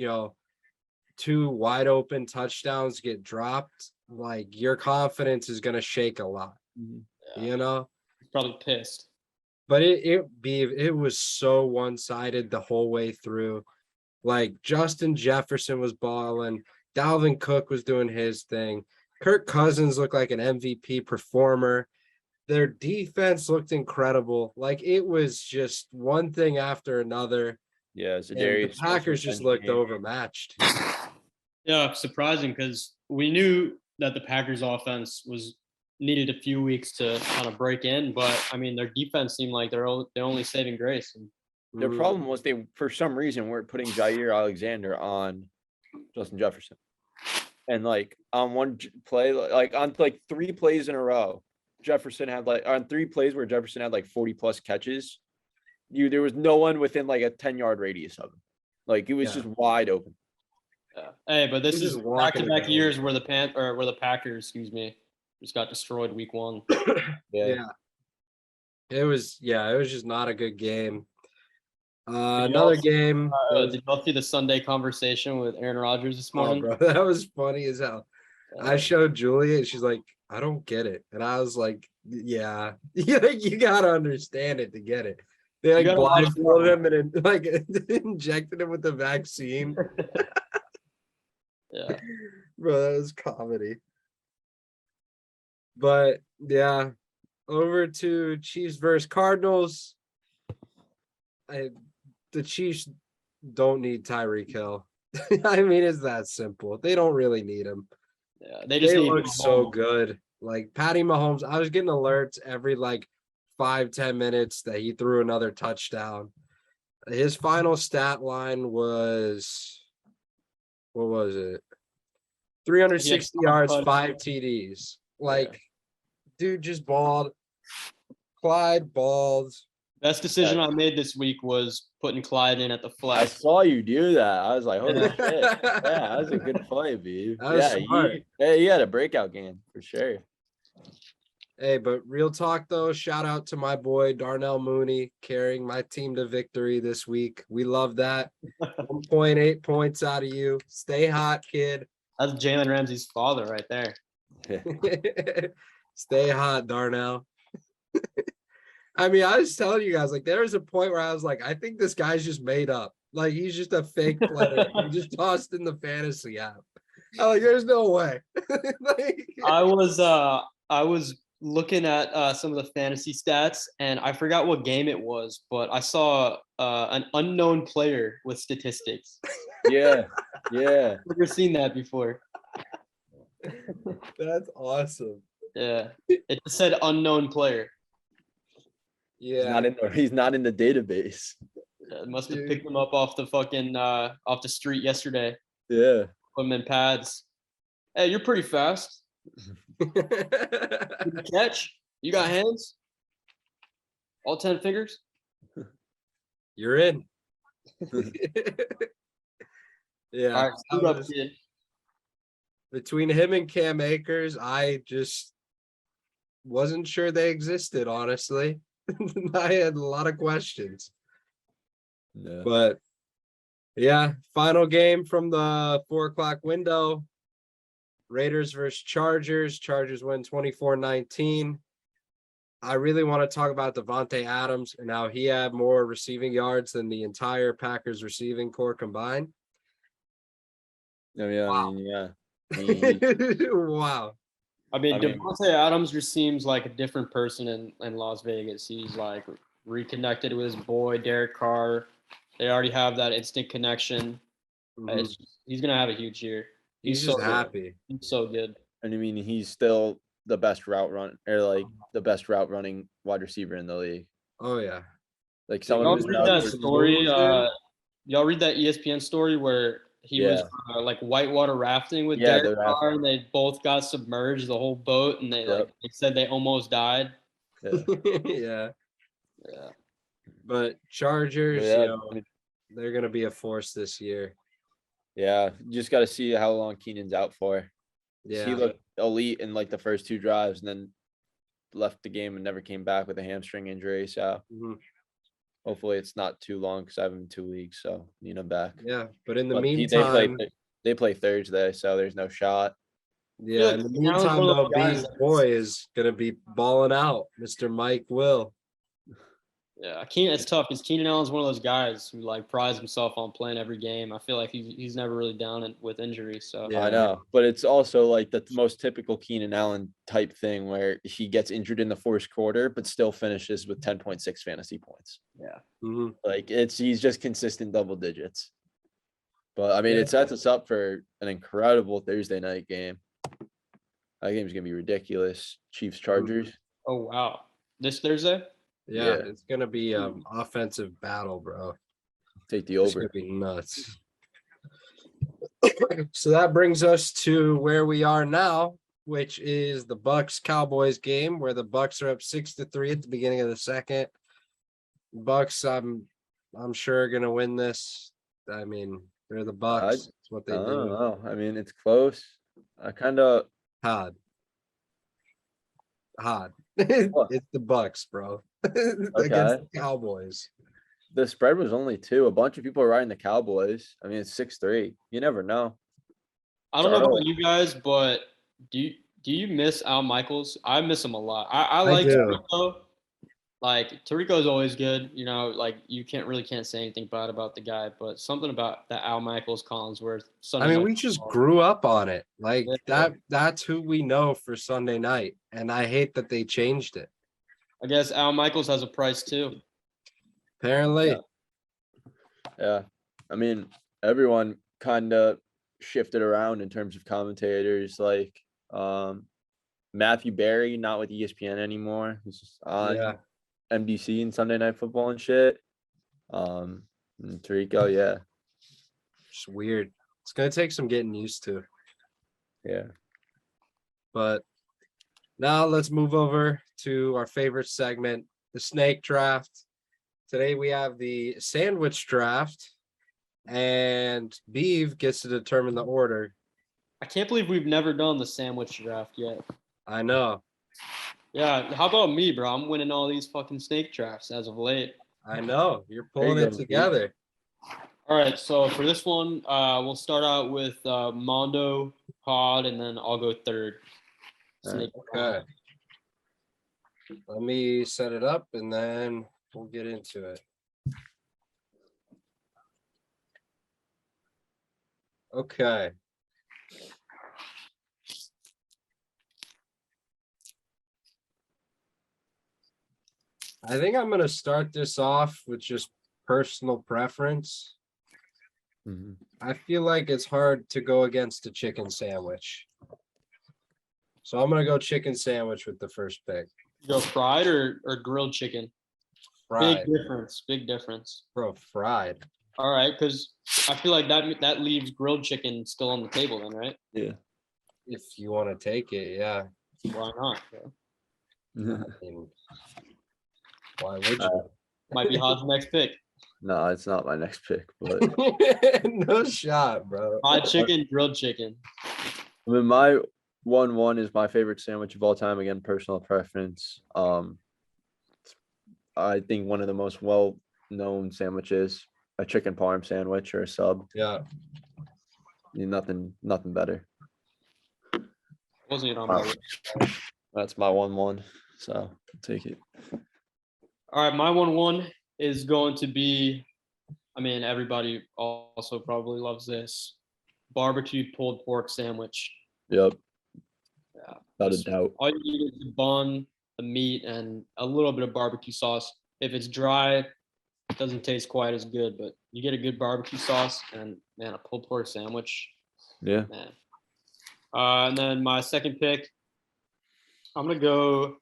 2 wide open touchdowns get dropped, your confidence is going to shake a lot, Yeah. He's probably pissed. But it was so one-sided the whole way through. Justin Jefferson was balling, Dalvin Cook was doing his thing. Kirk Cousins looked like an MVP performer. Their defense looked incredible. It was just one thing after another. Yeah, so And the Packers just looked overmatched. Yeah, surprising because we knew that the Packers offense needed a few weeks to kind of break in, but I mean their defense seemed like they're only saving grace. Their problem was they, for some reason, weren't putting Jair Alexander on Justin Jefferson. And on one play, on 3 plays in a row, Jefferson had like on 3 plays where Jefferson had like 40 plus catches. There was no one within like a 10-yard radius of him. Like it was Yeah. just wide open. Yeah. Hey, but this He's is just walking back-to-back around. years where the Packers, excuse me, just got destroyed week 1. Yeah. It was just not a good game. Did Another y'all- game. Did y'all see the Sunday conversation with Aaron Rodgers this Oh, morning? bro, that was funny as hell. I Uh, showed Julia and she's like, I don't get it. And I was like, yeah, you gotta understand it to get it. They like gotta watch blindfolded him and then, like injected him with the vaccine. yeah. Bro, that was comedy. But yeah, over to Chiefs versus Cardinals. The Chiefs don't need Tyreek Hill. I mean, it's that simple. They don't really need him. Yeah, they just They need look so Mahomes. good. Like Patty Mahomes, I was getting alerts every like 5-10 minutes that he threw another touchdown. His final stat line was, what was it? 360 yards, 5 TDs. Like, dude just balled. Clyde balled. Best decision I made this week was putting Clyde in at the I flex. saw you do that. I was like, holy Yeah. shit. Yeah, that was a good play, B. That was Yeah, smart. he had a breakout game for sure. Hey, but real talk though, shout out to my boy Darnell Mooney carrying my team to victory this week. We love that. 1.8 points out of you. Stay hot, kid. That's Jalen Ramsey's father right there. Stay hot, Darnell. I mean, I was telling you guys, like, there was a point where I was like, I think this guy's just made up. Like, he's just a fake player. He just tossed in the fantasy app. I'm like, there's no way. Like, I was looking at some of the fantasy stats, and I forgot what game it was, but I saw an unknown player with statistics. Yeah. Never seen that before. that's awesome. Yeah, it just said unknown player. Yeah. He's not in the database. Yeah, must have Dude. picked him up off the fucking off the street yesterday. Yeah. Put him in pads. Hey, you're pretty fast. Good catch. You got hands? All 10 fingers? You're in. Yeah. All right, that scoot up, was- kid. between him and Cam Akers, I just wasn't sure they existed, honestly. I had a lot of questions. Yeah. But yeah, final game from the 4:00 window. Raiders versus Chargers. Chargers win 24-19. I really want to talk about Devontae Adams and how he had more receiving yards than the entire Packers receiving core combined. Yeah, Wow. I mean, yeah. He- Wow. I mean, I mean- Devontae Adams just seems like a different person in Las Vegas. He's like reconnected with his boy Derek Carr. They already have that instant connection. Mhm. He's gonna have a huge year. He's so just good. happy. He's so good. and I mean, he's still the best route running wide receiver in the league. Oh yeah. Like Did someone Y'all who's read not that just story? moves in? Y'all read that ESPN story where he was like whitewater rafting with Yeah, Derek the Carr, and they both got submerged, the whole boat, and they they said they almost died. Yeah. Yeah. Yeah. But Chargers, Yeah, you know, I mean, they're gonna be a force this year. yeah, you just got to see how long Keenan's out for. He Yeah. looked elite in like the first 2 drives, and then left the game and never came back with a hamstring injury. So Mhm. hopefully it's not too long because I have him in 2 weeks. So need him back. Yeah. But in the But meantime, they play Thursday, so there's no shot. yeah, like in the Keenan Allen's meantime, one of though, those guys B's that's- boy is gonna be balling out, Mr. Mike Will. Yeah, it's tough because Keenan Allen's one of those guys who like prides himself on playing every game. I feel like he's never really down with injury. So Yeah. I know, but it's also like the most typical Keenan Allen type thing where he gets injured in the fourth quarter, but still finishes with 10.6 fantasy points. yeah, Mhm. Like he's just consistent double digits. But I mean, Yeah. it sets us up for an incredible Thursday night game. That game's gonna be ridiculous. Chiefs Chargers. Oh wow, this Thursday? Yeah, Yeah. it's gonna be offensive battle, bro. Take the It's over. gonna be nuts. So that brings us to where we are now. which is the Bucks Cowboys game, where the Bucks are up 6-3 at the beginning of the second. Bucks, I'm sure gonna win this. I mean, they're the Bucks. It's what I they don't do. know. I mean, it's close. I kind of Hard. What? It's the Bucks, bro. Against Okay. the Cowboys. The spread was only 2. A bunch of people are riding the Cowboys. I mean, it's 6-3. You never know. I don't know Darnold. about you guys, but do you miss Al Michaels? I miss him a lot. I I like do. Tarico. Like Tarico is always good. You know, like you can't say anything bad about the guy, but something about that Al Michaels Collinsworth. I Sunday mean, night we just football. grew up on it. Like Yeah. that's who we know for Sunday night. And I hate that they changed it. I guess Al Michaels has a price too. Apparently. Yeah. I mean, everyone kind of shifted around in terms of commentators. Like Matthew Berry, not with ESPN anymore. He's just on Yeah. NBC and Sunday Night Football and shit. And Tarico, yeah. Just weird. It's gonna take some getting used to. Yeah. But now let's move over to our favorite segment, the snake draft. Today we have the sandwich draft, and Beeve gets to determine the order. I can't believe we've never done the sandwich draft yet. I know. Yeah, how about me, bro? I'm winning all these fucking snake drafts as of late. I know. You're There you pulling it go, Beeve. together. All right, so for this one, we'll start out with Mondo Pod, and then I'll go third. Snake. Okay. Let me set it up and then we'll get into it. Okay. I think I'm going to start this off with just personal preference. Mhm. I feel like it's hard to go against a chicken sandwich. So I'm going to go chicken sandwich with the first pick. You go fried or grilled chicken? Fried. Big difference. Big difference. Bro, fried. All right, because I feel like that leaves grilled chicken still on the table, then, right? Yeah. If you want to take it, yeah. Why not? Bro? I mean, why would you? Might be Hod's next pick. No, it's not my next pick, but No shot, bro. Fried chicken, grilled chicken. I mean, my 1-1 is my favorite sandwich of all time. Again, personal preference. I think one of the most well-known sandwiches, a chicken parm sandwich or a sub. Yeah. Nothing better. Wasn't it on Wow. my list? That's my 1-1. So I'll take it. All right, my 1-1 is going to be, I mean, everybody also probably loves this, barbecued pulled pork sandwich. Yep. Yeah. Without a doubt. All you need is the bun, the meat, and a little bit of barbecue sauce. If it's dry, it doesn't taste quite as good, but you get a good barbecue sauce and, man, a pulled pork sandwich, Yeah. man. And then my second pick, I'm going to go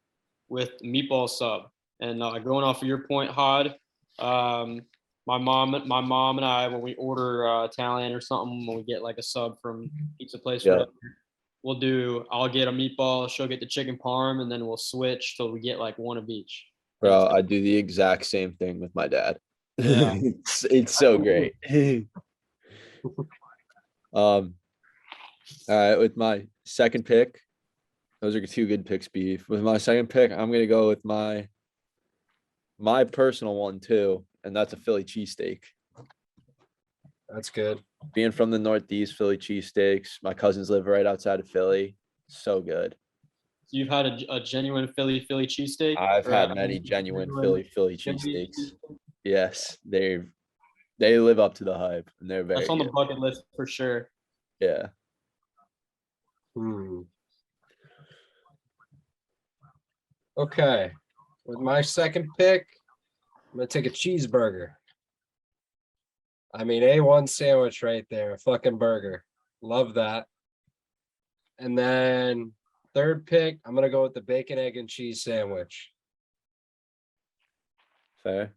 with meatball sub. And going off of your point, Hod, my mom and I, when we order Italian or something, when we get like a sub from pizza place, Yeah. whatever, I'll get a meatball, she'll get the chicken parm, and then we'll switch till we get like one of each. Bro, I do the exact same thing with my dad. Yeah. It's so great. All right, with my second pick, those are 2 good picks, Beef. With my second pick, I'm gonna go with my personal one too, and that's a Philly cheesesteak. That's good. Being from the Northeast, Philly cheesesteaks. My cousins live right outside of Philly. So good. So you've had a genuine Philly cheesesteak? I've Or had a many genuine genuine Philly Philly cheesesteaks. cheesesteak? Yes, they live up to the hype, and they're very That's on the good. bucket list for sure. Yeah. Okay. With my second pick, I'm gonna take a cheeseburger. I mean, A1 sandwich right there, a fucking burger. Love that. And then third pick, I'm gonna go with the bacon, egg, and cheese sandwich. Fair.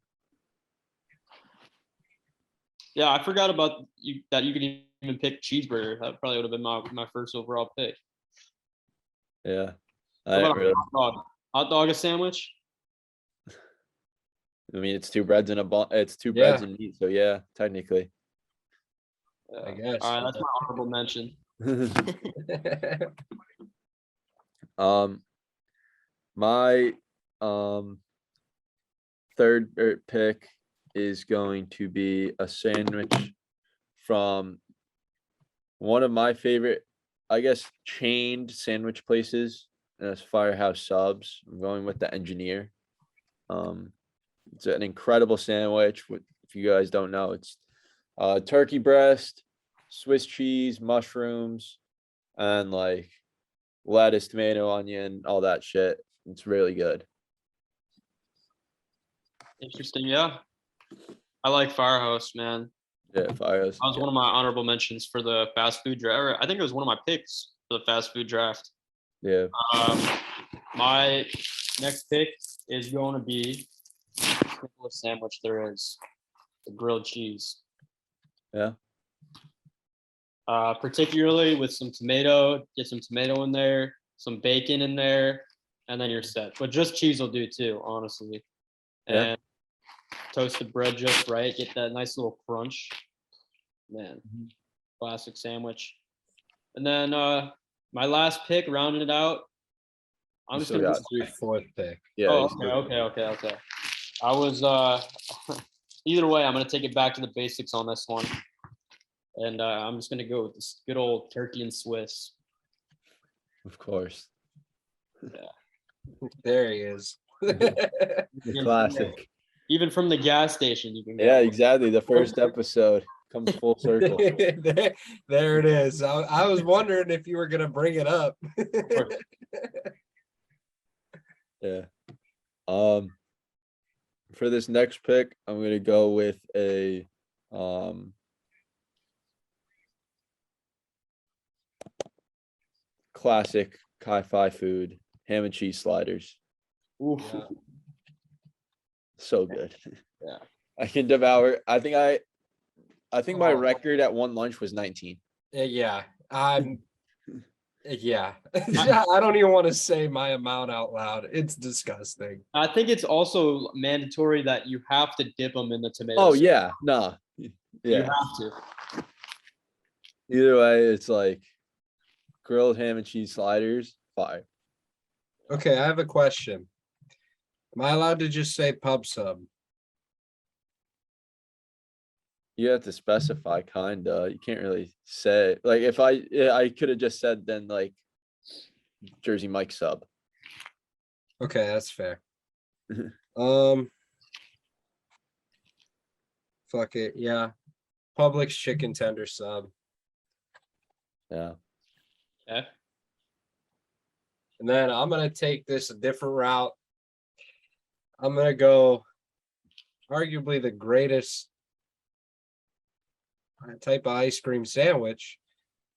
Yeah, I forgot about that you could even pick cheeseburger. That probably would have been my first overall pick. Yeah. What I about a really, hot dog? Hot dog a sandwich? I mean, it's two breads and a bun. It's two Yeah. breads and meat. So yeah, technically. I Yeah. guess. All right, that's my honorable mention. My third pick is going to be a sandwich from one of my favorite, I guess, chained sandwich places. And that's Firehouse Subs. I'm going with the Engineer. It's an incredible sandwich. If you guys don't know, it's turkey breast, Swiss cheese, mushrooms, and like lettuce, tomato, onion, all that shit. It's really good. Interesting. Yeah. I like Firehouse, man. Yeah, Firehouse. That was one of my honorable mentions for the fast food draft. I think it was one of my picks for the fast food draft. Yeah. My next pick is going to be the simplest sandwich there is, the grilled cheese. Yeah. Particularly with some tomato, get some tomato in there, some bacon in there, and then you're set. But just cheese will do too, honestly. Yeah. And toast the bread just right, get that nice little crunch. Man, classic sandwich. And then my last pick, rounding it out. I'm You just still gonna. got- Your fourth pick. Yeah. Oh, you still- okay. I was either way, I'm gonna take it back to the basics on this one. And I'm just gonna go with this good old turkey and Swiss. Of course. There he is. The classic. Even from the gas station, you can get Yeah, one. exactly. The first episode comes full circle. there it is. I was wondering if you were gonna bring it up. Yeah. For this next pick, I'm gonna go with a classic Kai-Fi food, ham and cheese sliders. Oof. Yeah. So good. Yeah. I can devour. I think my record at one lunch was 19. Yeah, yeah. I don't even want to say my amount out loud. It's disgusting. I think it's also mandatory that you have to dip them in the tomato. Oh sauce. yeah, nah. You Yeah. have to. Either way, it's like grilled ham and cheese sliders, fire. Okay, I have a question. Am I allowed to just say pub sub? You have to specify, kinda. You can't really say, like, if I could have just said then like Jersey Mike sub. Okay, that's fair. Fuck it, yeah. Publix chicken tender sub. Yeah. Okay. And then I'm gonna take this a different route. I'm gonna go arguably the greatest type of ice cream sandwich.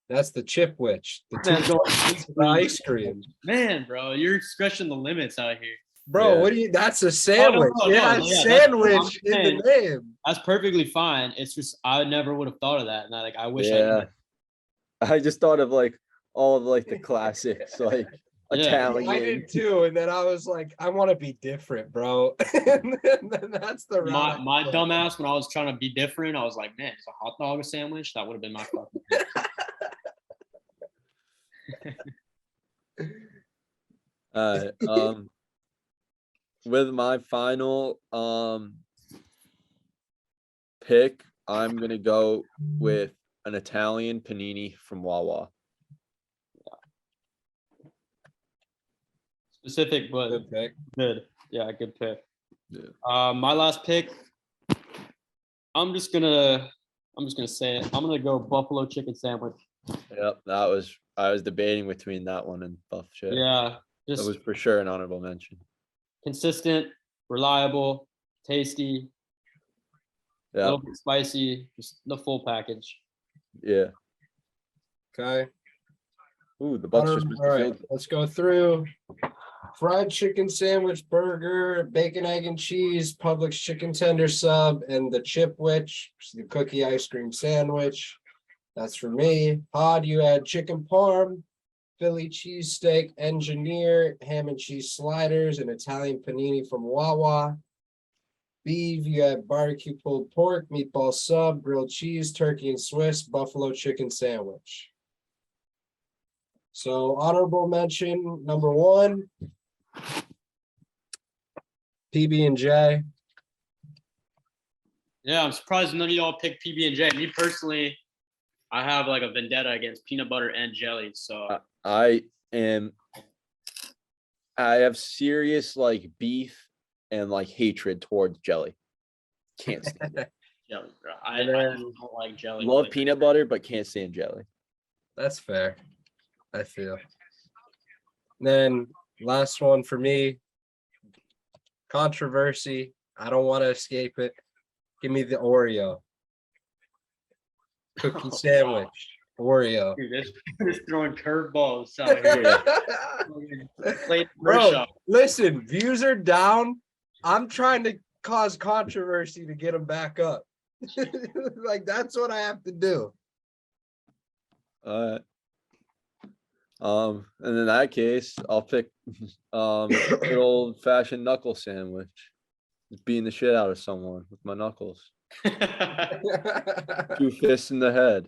That's the chip witch. The Man, two ice cream. Man, bro, you're stretching the limits out here. Bro, Yeah. what do you? That's a sandwich. no, Yeah, yeah, that's- sandwich I'm in the name. That's perfectly fine. It's just I never would have thought of that, and I wish I Yeah. did. I just thought of like all of like the classics, like Yeah. Italian. I did too, and then I was like, I want to be different, bro. And then that's the route. My dumbass, when I was trying to be different, I was like, man, is a hot dog a sandwich? That would have been my fucking pick. With my final pick, I'm gonna go with an Italian panini from Wawa. Specific, but Good pick. good. Yeah, good pick. Yeah. My last pick, I'm just gonna say it. I'm gonna go buffalo chicken sandwich. Yep, I was debating between that one and buff shit. Yeah, That just was for sure an honorable mention. consistent, reliable, tasty, a Yeah, little bit spicy, just the full package. yeah. Okay. Ooh, the Bucks just All missed the right, field. let's go through. Fried chicken sandwich, burger, bacon, egg, and cheese, Publix chicken tender sub, and the chip witch, the cookie ice cream sandwich. That's for me. Pod, you had chicken parm, Philly cheesesteak, engineer, ham and cheese sliders, and Italian panini from Wawa. B, you got barbecue pulled pork, meatball sub, grilled cheese, turkey and Swiss, buffalo chicken sandwich. So honorable mention number 1, PB&J. Yeah, I'm surprised none of y'all picked PB&J. Me personally, I have like a vendetta against peanut butter and jelly. So I have serious like beef and like hatred towards jelly. Can't stand it. jelly, bro. I just don't like jelly. Love peanut butter, but can't stand jelly. That's fair. I feel. Then last one for me. Controversy. I don't want to escape it. Give me the Oreo. Cookie sandwich. Oreo. Dude, this throwing curveballs out here. Played Bro, shot. listen, views are down. I'm trying to cause controversy to get them back up. Like, that's what I have to do. And in that case, I'll pick good old fashioned knuckle sandwich. Just beating the shit out of someone with my knuckles. 2 fists in the head.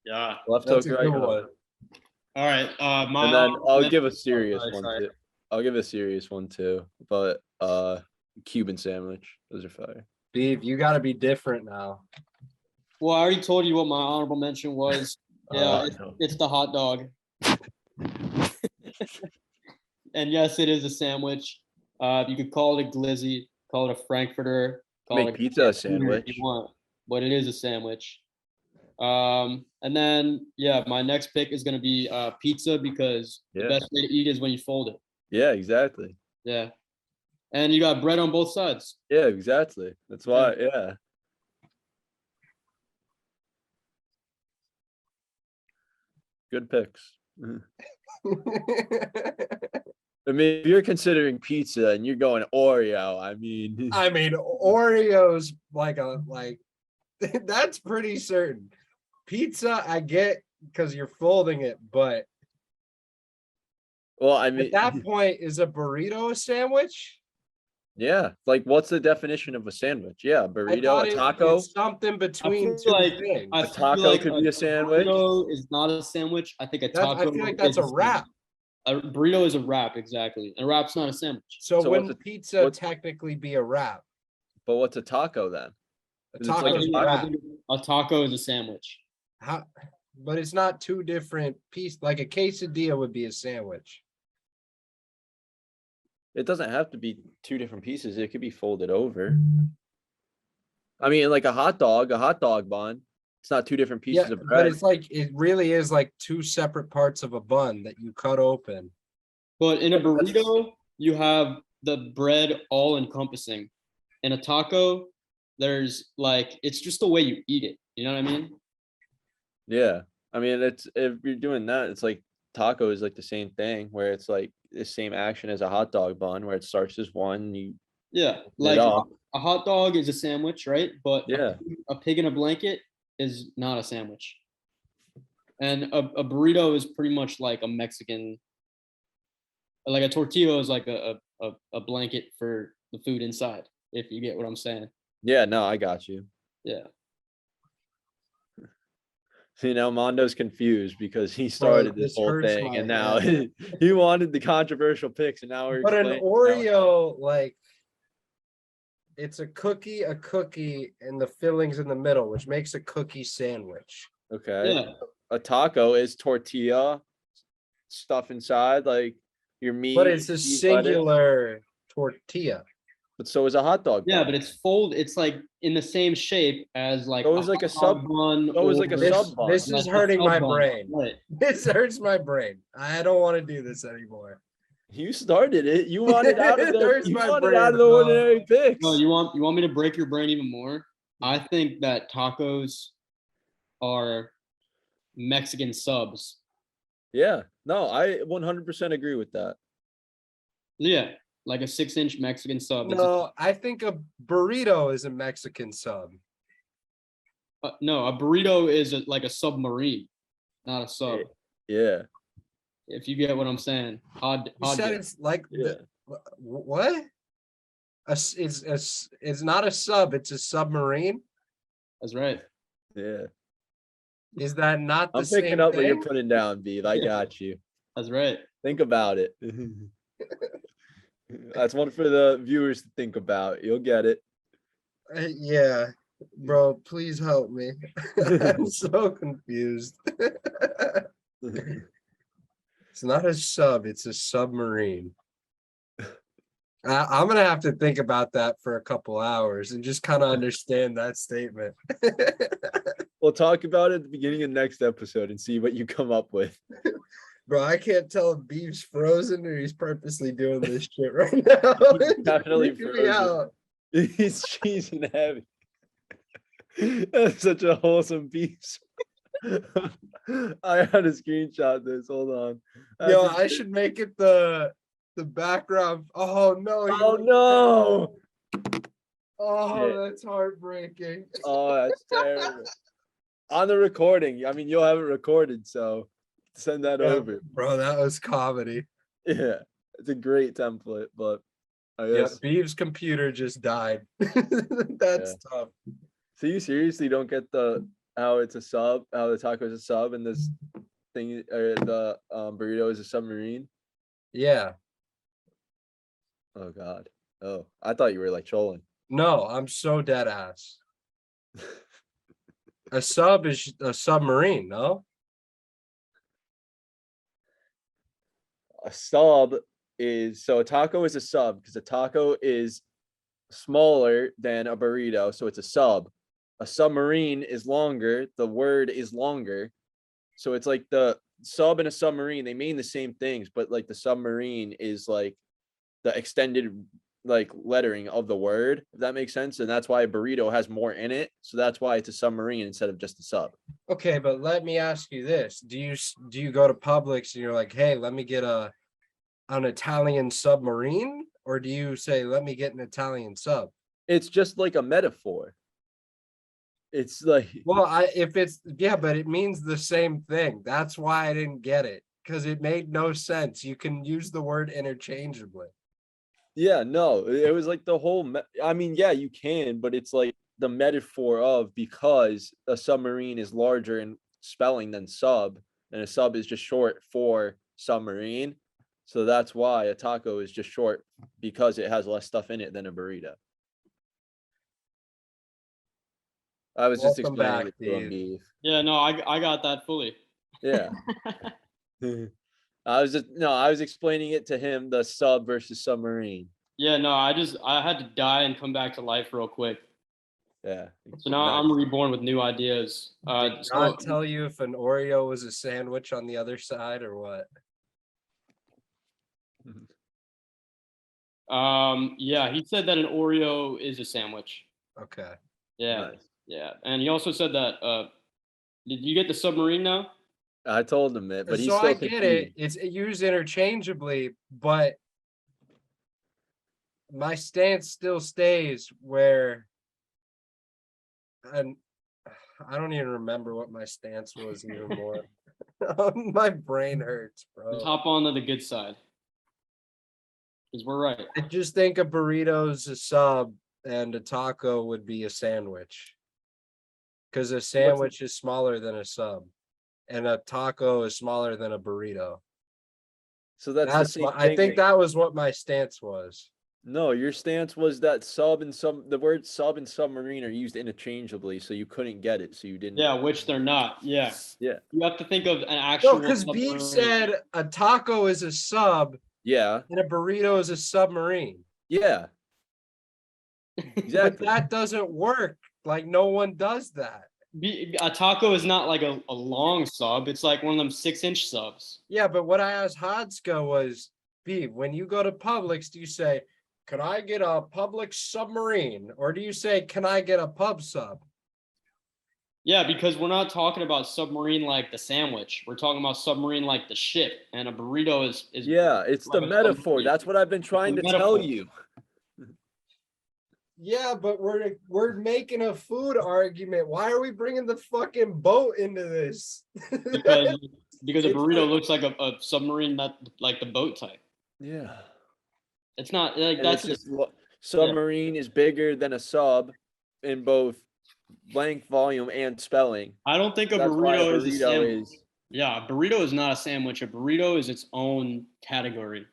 Yeah. Left That's hook, a right good hook. one. All right. And then I'll give a serious sorry, one sorry. too. I'll give a serious one too. But Cuban sandwich. Those are fire. Beef, you got to be different now. Well, I already told you what my honorable mention was. Yeah, it's the hot dog. And yes, it is a sandwich. You could call it a glizzy, call it a frankfurter, call Make it pizza a whatever sandwich. you want, but it is a sandwich. And then yeah, my next pick is gonna be pizza because the Yeah. best way to eat is when you fold it. Yeah, exactly. Yeah, and you got bread on both sides. Yeah, exactly. That's why. Yeah. Good picks. I mean, if you're considering pizza and you're going Oreo, I mean, I mean, Oreos like that's pretty certain. Pizza, I get because you're folding it, but well, I mean, at that point, is a burrito a sandwich? yeah. Like, what's the definition of a sandwich? Yeah, a I burrito, thought a taco. it's something between feel 2 like- things. I A feel taco like could be a sandwich. burrito is not a sandwich. I think a taco. I feel like that's is a sandwich. wrap. A burrito is a wrap, exactly. And a wrap's not a sandwich. So So wouldn't what's pizza technically be a wrap? But what's a taco then? A Is it like taco's a a taco? wrap. A taco is a sandwich. How, but it's not 2 different pieces. Like a quesadilla would be a sandwich. It doesn't have to be 2 different pieces. It could be folded over. I mean, like a hot dog bun. It's not 2 different pieces Yeah, of but bread. it's like it really is like 2 separate parts of a bun that you cut open. But in a burrito, you have the bread all encompassing. In a taco, there's like it's just the way you eat it. You know what I mean? Yeah. I mean, it's if you're doing that, it's like taco is like the same thing where it's like the same action as a hot dog bun where it starts as one. You Yeah. it Like up. a hot dog is a sandwich, right? But Yeah. a pig in a blanket is not a sandwich. And a burrito is pretty much like a Mexican, like a tortilla is like a blanket for the food inside, if you get what I'm saying. Yeah, no, I got you. Yeah. See, now Mondo's confused because he started this this whole hurts thing my and now head. he wanted the controversial picks and now we're But an explaining Oreo, like it's a cookie, and the fillings in the middle, which makes a cookie sandwich. Okay. Yeah. A taco is tortilla stuff inside, like your meat. But it's a cheese, lettuce. singular tortilla. But so is a hot dog. Yeah, bun. but it's like in the same shape as like So is like a hot dog sub- bun. so is like a or- This, sub bun. this is like a hurting sub my bun. brain. Right. This hurts my brain. I don't want to do this anymore. You started it. You wanted out of It the hurts you my wanted brain, out of the bro. ordinary picks. No, you want me to break your brain even more? I think that tacos are Mexican subs. Yeah. No, I 100% agree with that. Yeah, like a 6-inch Mexican sub. No, I think a burrito is a Mexican sub. No, a burrito is like a submarine, not a sub. Yeah. If you get what I'm saying. You Hard said get. it's like Yeah. what? It's not a sub, it's a submarine. That's right. Yeah. Is that not the I'm picking same up what you're thing? putting down, Beav. I got you. That's right. Think about it. That's one for the viewers to think about. You'll get it. Yeah, bro, please help me. I'm so confused. It's not a sub, it's a submarine. I'm gonna have to think about that for a couple hours and just kind of understand that statement. We'll talk about it at the beginning of next episode and see what you come up with. Bro, I can't tell if Beef's frozen or he's purposely doing this shit right now. He's definitely It's freaking me frozen. out. He's cheesing heavy. That's such a wholesome piece. I had to screenshot this. Hold on. Yo, I should make it the background. Oh no. Oh no. Oh, Shit. that's heartbreaking. Oh, that's terrible. On the recording. I mean, you'll have it recorded, so send that Yeah, over. bro, that was comedy. Yeah, it's a great template, but I Yeah, guess. Beef's computer just died. That's tough. So you seriously don't get how it's a sub, how the taco is a sub, and this thing or the burrito is a submarine? Yeah. Oh God. Oh, I thought you were like trolling. No, I'm so dead ass. A sub is a submarine, no? A sub is so a taco is a sub because a taco is smaller than a burrito, so it's a sub. A submarine is longer, the word is longer. So it's like the sub and a submarine, they mean the same things, but like the submarine is like the extended like lettering of the word, if that makes sense. And that's why a burrito has more in it. So that's why it's a submarine instead of just a sub. Okay, but let me ask you this. Do you go to Publix and you're like, hey, let me get an Italian submarine? Or do you say, let me get an Italian sub? It's just like a metaphor. It's like, Well, but it means the same thing. That's why I didn't get it, because it made no sense. You can use the word interchangeably. yeah, no, it was like the whole, I mean, yeah, you can, but it's like the metaphor of because a submarine is larger in spelling than sub, and a sub is just short for submarine. So that's why a taco is just short because it has less stuff in it than a burrito. I was just Welcome explaining back, it to him, Steve. Beef. Yeah, no, I got that fully. Yeah. I was explaining it to him, the sub versus submarine. Yeah, no, I had to die and come back to life real quick. Yeah. So now I'm reborn with new ideas. Did So God tell you if an Oreo was a sandwich on the other side or what? yeah, he said that an Oreo is a sandwich. Okay. Yeah, Nice. yeah. And he also said that did you get the submarine now? I told him it, but he's So still I get confused. it. It's used interchangeably, but my stance still stays where, and I don't even remember what my stance was anymore. My brain hurts, Just bro. hop on to the good side. Because we're right. I just think a burrito's a sub and a taco would be a sandwich. Because a sandwich is smaller than a sub, and a taco is smaller than a burrito. So that's the same I thing. think that was what my stance was. No, your stance was that the word sub and submarine are used interchangeably, so you couldn't get it, so you didn't. Yeah, which they're not. Yeah. Yeah. You have to think of an actual. No, because Beef submarine. said a taco is a sub Yeah. and a burrito is a submarine. Yeah. But Exactly. that doesn't work. Like, no one does that. A taco is not like a long sub. It's like one of them 6-inch subs. Yeah, but what I asked Hodska was, Beef, when you go to Publix, do you say, can I get a Publix submarine? Or do you say, can I get a pub sub? Yeah, because we're not talking about submarine like the sandwich. We're talking about submarine like the ship. And a burrito is Yeah, it's like the a metaphor. submarine. That's what I've been trying to tell metaphor. you. Yeah, but we're making a food argument. Why are we bringing the fucking boat into this? Because Because a It's burrito like- looks like a submarine, that like the boat type. Yeah. It's not like And that's it's just submarine is bigger than a sub in both length, volume, and spelling. I don't think a That's why a burrito is a burrito sandwich. is. Yeah, a burrito is not a sandwich. A burrito is its own category,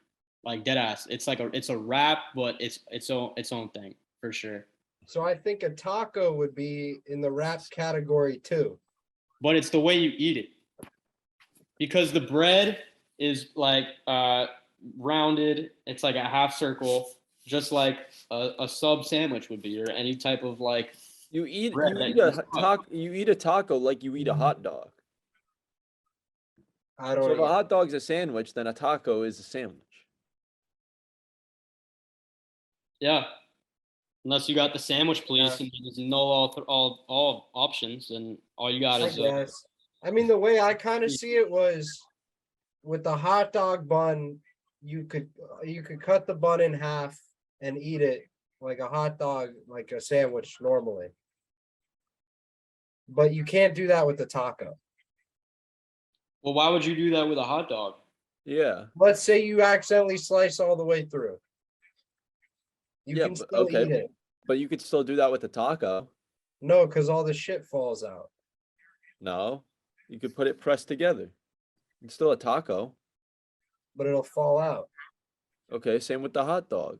like dead ass. It's a wrap, but it's its own thing for sure. So I think a taco would be in the wraps category too. But it's the way you eat it, because the bread is like rounded. It's like a half circle, just like a sub sandwich would be, or any type of like. You eat Bread that you eat you a cut. taco. You eat a taco like you eat a hot dog. I So if don't. a hot dog's a sandwich, then a taco is a sandwich. Yeah, unless you got the sandwich police and there's no all options, and all you got I is guess. I mean, the way I kind of see it was with the hot dog bun, you could cut the bun in half and eat it like a hot dog, like a sandwich normally. But you can't do that with the taco. well, why would you do that with a hot dog? Yeah. Let's say you accidentally slice all the way through. You Yeah, can but- still okay. eat it. But you could still do that with a taco. No, because all the shit falls out. No. You could put it pressed together. It's still a taco. But it'll fall out. Okay, same with the hot dog.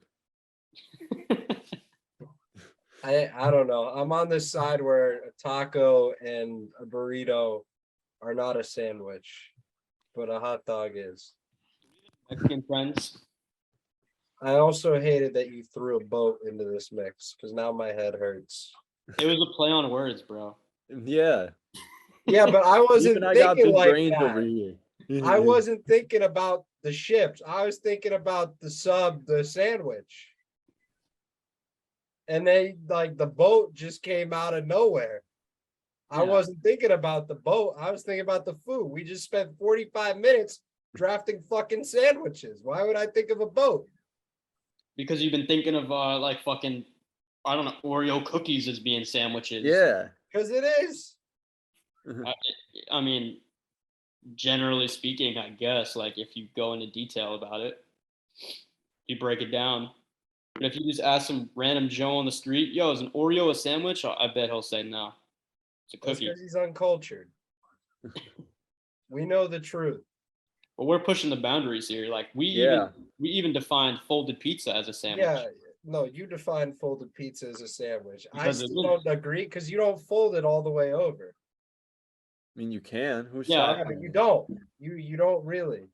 I don't know. I'm on this side where a taco and a burrito are not a sandwich, but a hot dog is. Mexican friends. I also hated that you threw a boat into this mix because now my head hurts. It was a play on words, bro. Yeah. Yeah, but I wasn't Even I got thinking big like brains over that. here. I wasn't thinking about the ships. I was thinking about the sandwich. And then like the boat just came out of nowhere. I Yeah. wasn't thinking about the boat. I was thinking about the food. We just spent 45 minutes drafting fucking sandwiches. Why would I think of a boat? Because you've been thinking of like fucking, I don't know, Oreo cookies as being sandwiches. Yeah. Because it is. I mean, generally speaking, I guess, like if you go into detail about it, you break it down. But if you just ask some random Joe on the street, yo, is an Oreo a sandwich? I bet he'll say no. It's a That's cookie. because he's uncultured. We know the truth. But we're pushing the boundaries here. Like we even defined folded pizza as a sandwich. Yeah, no, you define folded pizza as a sandwich. Because I it still is. don't agree because you don't fold it all the way over. I mean, you can. Who's Yeah. Yeah, but you don't. You don't really.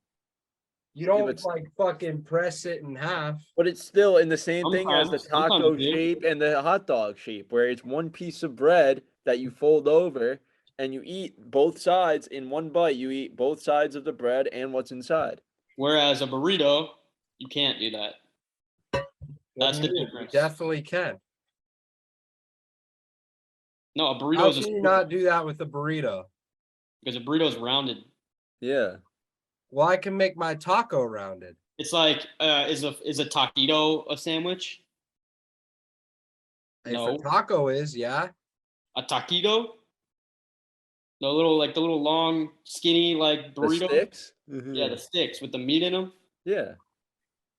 You don't but- like fucking press it in half. But it's still in the same thing as the Sometimes taco you do. shape and the hot dog shape, where it's one piece of bread that you fold over and you eat both sides in one bite. You eat both sides of the bread and what's inside. Whereas a burrito, you can't do that. What That's do the you mean? You difference. definitely can. No, a burrito How is a can you square, not do that with a burrito? because a burrito is rounded. Yeah. Well, I can make my taco rounded. It's like is a taquito a sandwich? If No. a taco is, yeah. A taquito? The little long skinny like The burrito. sticks? Yeah, the sticks with the meat in them. Yeah.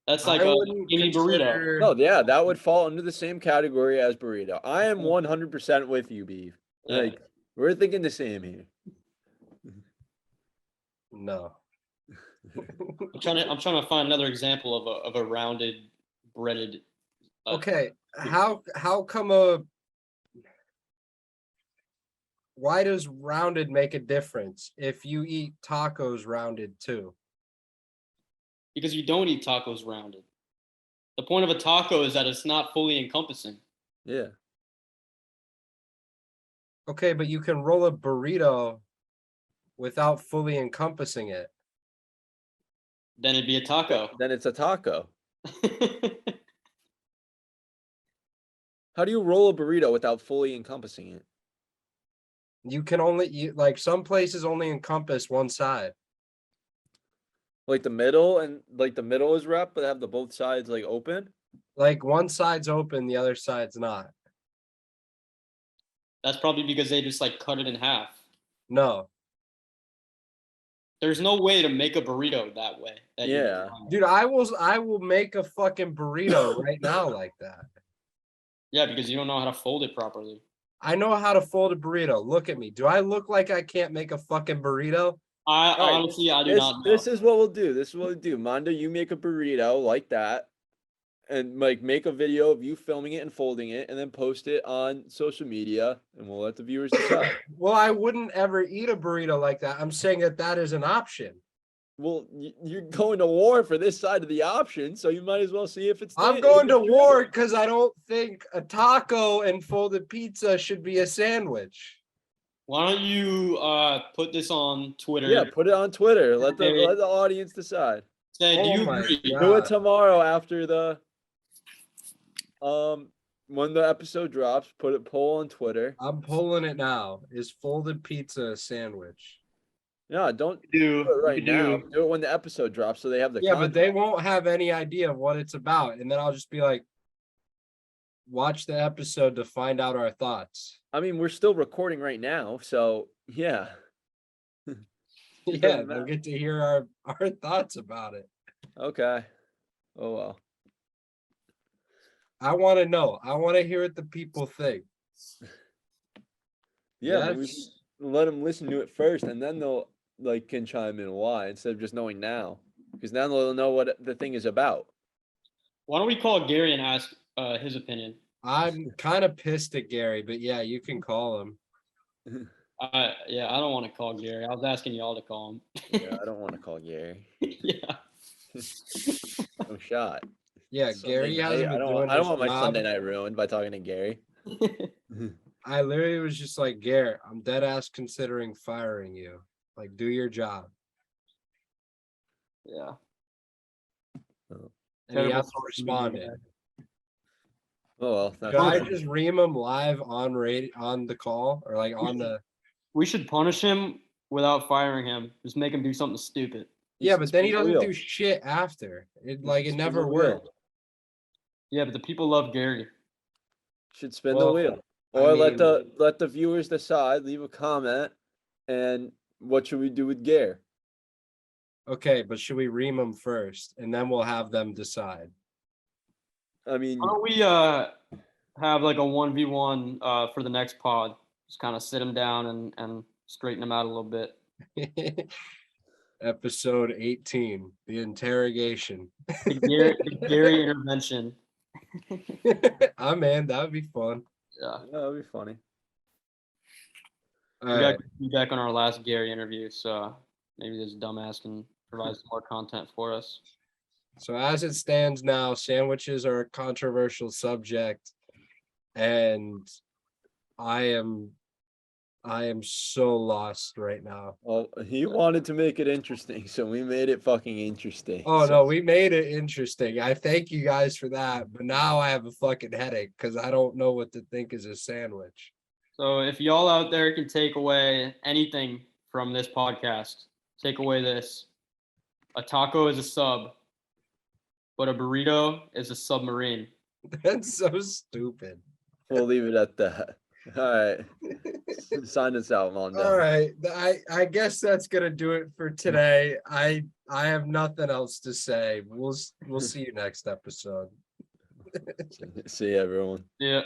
That's like I a wouldn't skinny burrito. consider- No, yeah, that would fall under the same category as burrito. I am 100% with you, Beef. Yeah. Like, we're thinking the same here. No. I'm trying to find another example of a rounded breaded. Okay, how come why does rounded make a difference if you eat tacos rounded too? Because you don't eat tacos rounded. The point of a taco is that it's not fully encompassing. Yeah. Okay, but you can roll a burrito without fully encompassing it. Then it'd be a taco. Then it's a taco. How do you roll a burrito without fully encompassing it? You can only like some places only encompass one side. Like the middle is wrapped, but have the both sides like open? Like one side's open, the other side's not. That's probably because they just like cut it in half. No, there's no way to make a burrito that way. that you're Yeah. describing. Dude, I will make a fucking burrito right now like that. Yeah, because you don't know how to fold it properly. I know how to fold a burrito. Look at me. Do I look like I can't make a fucking burrito? I right, honestly, I do This, not know. this is what we'll do. This is what we'll do. Mondo, you make a burrito like that. And like make a video of you filming it and folding it and then post it on social media and we'll let the viewers decide. Well, I wouldn't ever eat a burrito like that. I'm saying that that is an option. Well, you're going to war for this side of the option, so you might as well see if it's. I'm going to war because I don't think a taco and folded pizza should be a sandwich. Why don't you put this on Twitter? Yeah, put it on Twitter. Let the Okay. let the audience decide. Say, do Oh you my agree? God. Do it tomorrow after the when the episode drops. Put it poll on Twitter. I'm pulling it now. Is folded pizza a sandwich? Yeah, don't Do do it right you do- now. Do it when the episode drops, so they have the. Yeah, but context. they won't have any idea of what it's about. And then I'll just be like, watch the episode to find out our thoughts. I mean, we're still recording right now, so yeah. Yeah, doesn't they'll matter. get to hear our thoughts about it. Okay. Oh well. I want to know. I want to hear what the people think. Yeah, but we That's- let them listen to it first, and then they'll like can chime in why instead of just knowing now, because now they'll know what the thing is about. Why don't we call Gary and ask his opinion? I'm kind of pissed at Gary, but yeah, you can call him. Yeah, I don't want to call Gary. I was asking y'all to call him. Yeah, I don't want to call Gary. Yeah. No shot. Yeah, Sunday Gary night, hasn't I been don't doing want, I don't his want my job. Sunday night ruined by talking to Gary. I literally was just like, Gary, I'm dead ass considering firing you. Like, do your job. Yeah. And he Terrible hasn't social media responded. guy. Oh well, that's Should I fine. just ream him live on on the call or like on the? We should punish him without firing him. Just make him do something stupid. Yeah, but then he Spin the doesn't wheel. do shit after. It like it Spin never the wheel. worked. Yeah, but the people love Gary. Should spin Well, the wheel, I or mean- let the viewers decide. Leave a comment, and what should we do with Gare? Okay, but should we ream him first and then we'll have them decide? I mean, Why don't we have like a 1v1 for the next pod? Just kind of sit him down and straighten him out a little bit. Episode 18, the interrogation. The Gary intervention. I'm in. That would be fun. Yeah. that would be funny. All We got right. feedback on our last Gary interview, so maybe this dumbass can provide some more content for us. So as it stands now, sandwiches are a controversial subject, and I am so lost right now. Well, he wanted to make it interesting, so we made it fucking interesting. Oh So- no, we made it interesting. I thank you guys for that, but now I have a fucking headache because I don't know what to think is a sandwich. So if y'all out there can take away anything from this podcast, take away this. A taco is a sub, but a burrito is a submarine. That's so stupid. We'll leave it at that. All right. Sign us out, Mondo. All right, I guess that's gonna do it for today. I have nothing else to say. We'll see you next episode. See you, everyone. Yeah.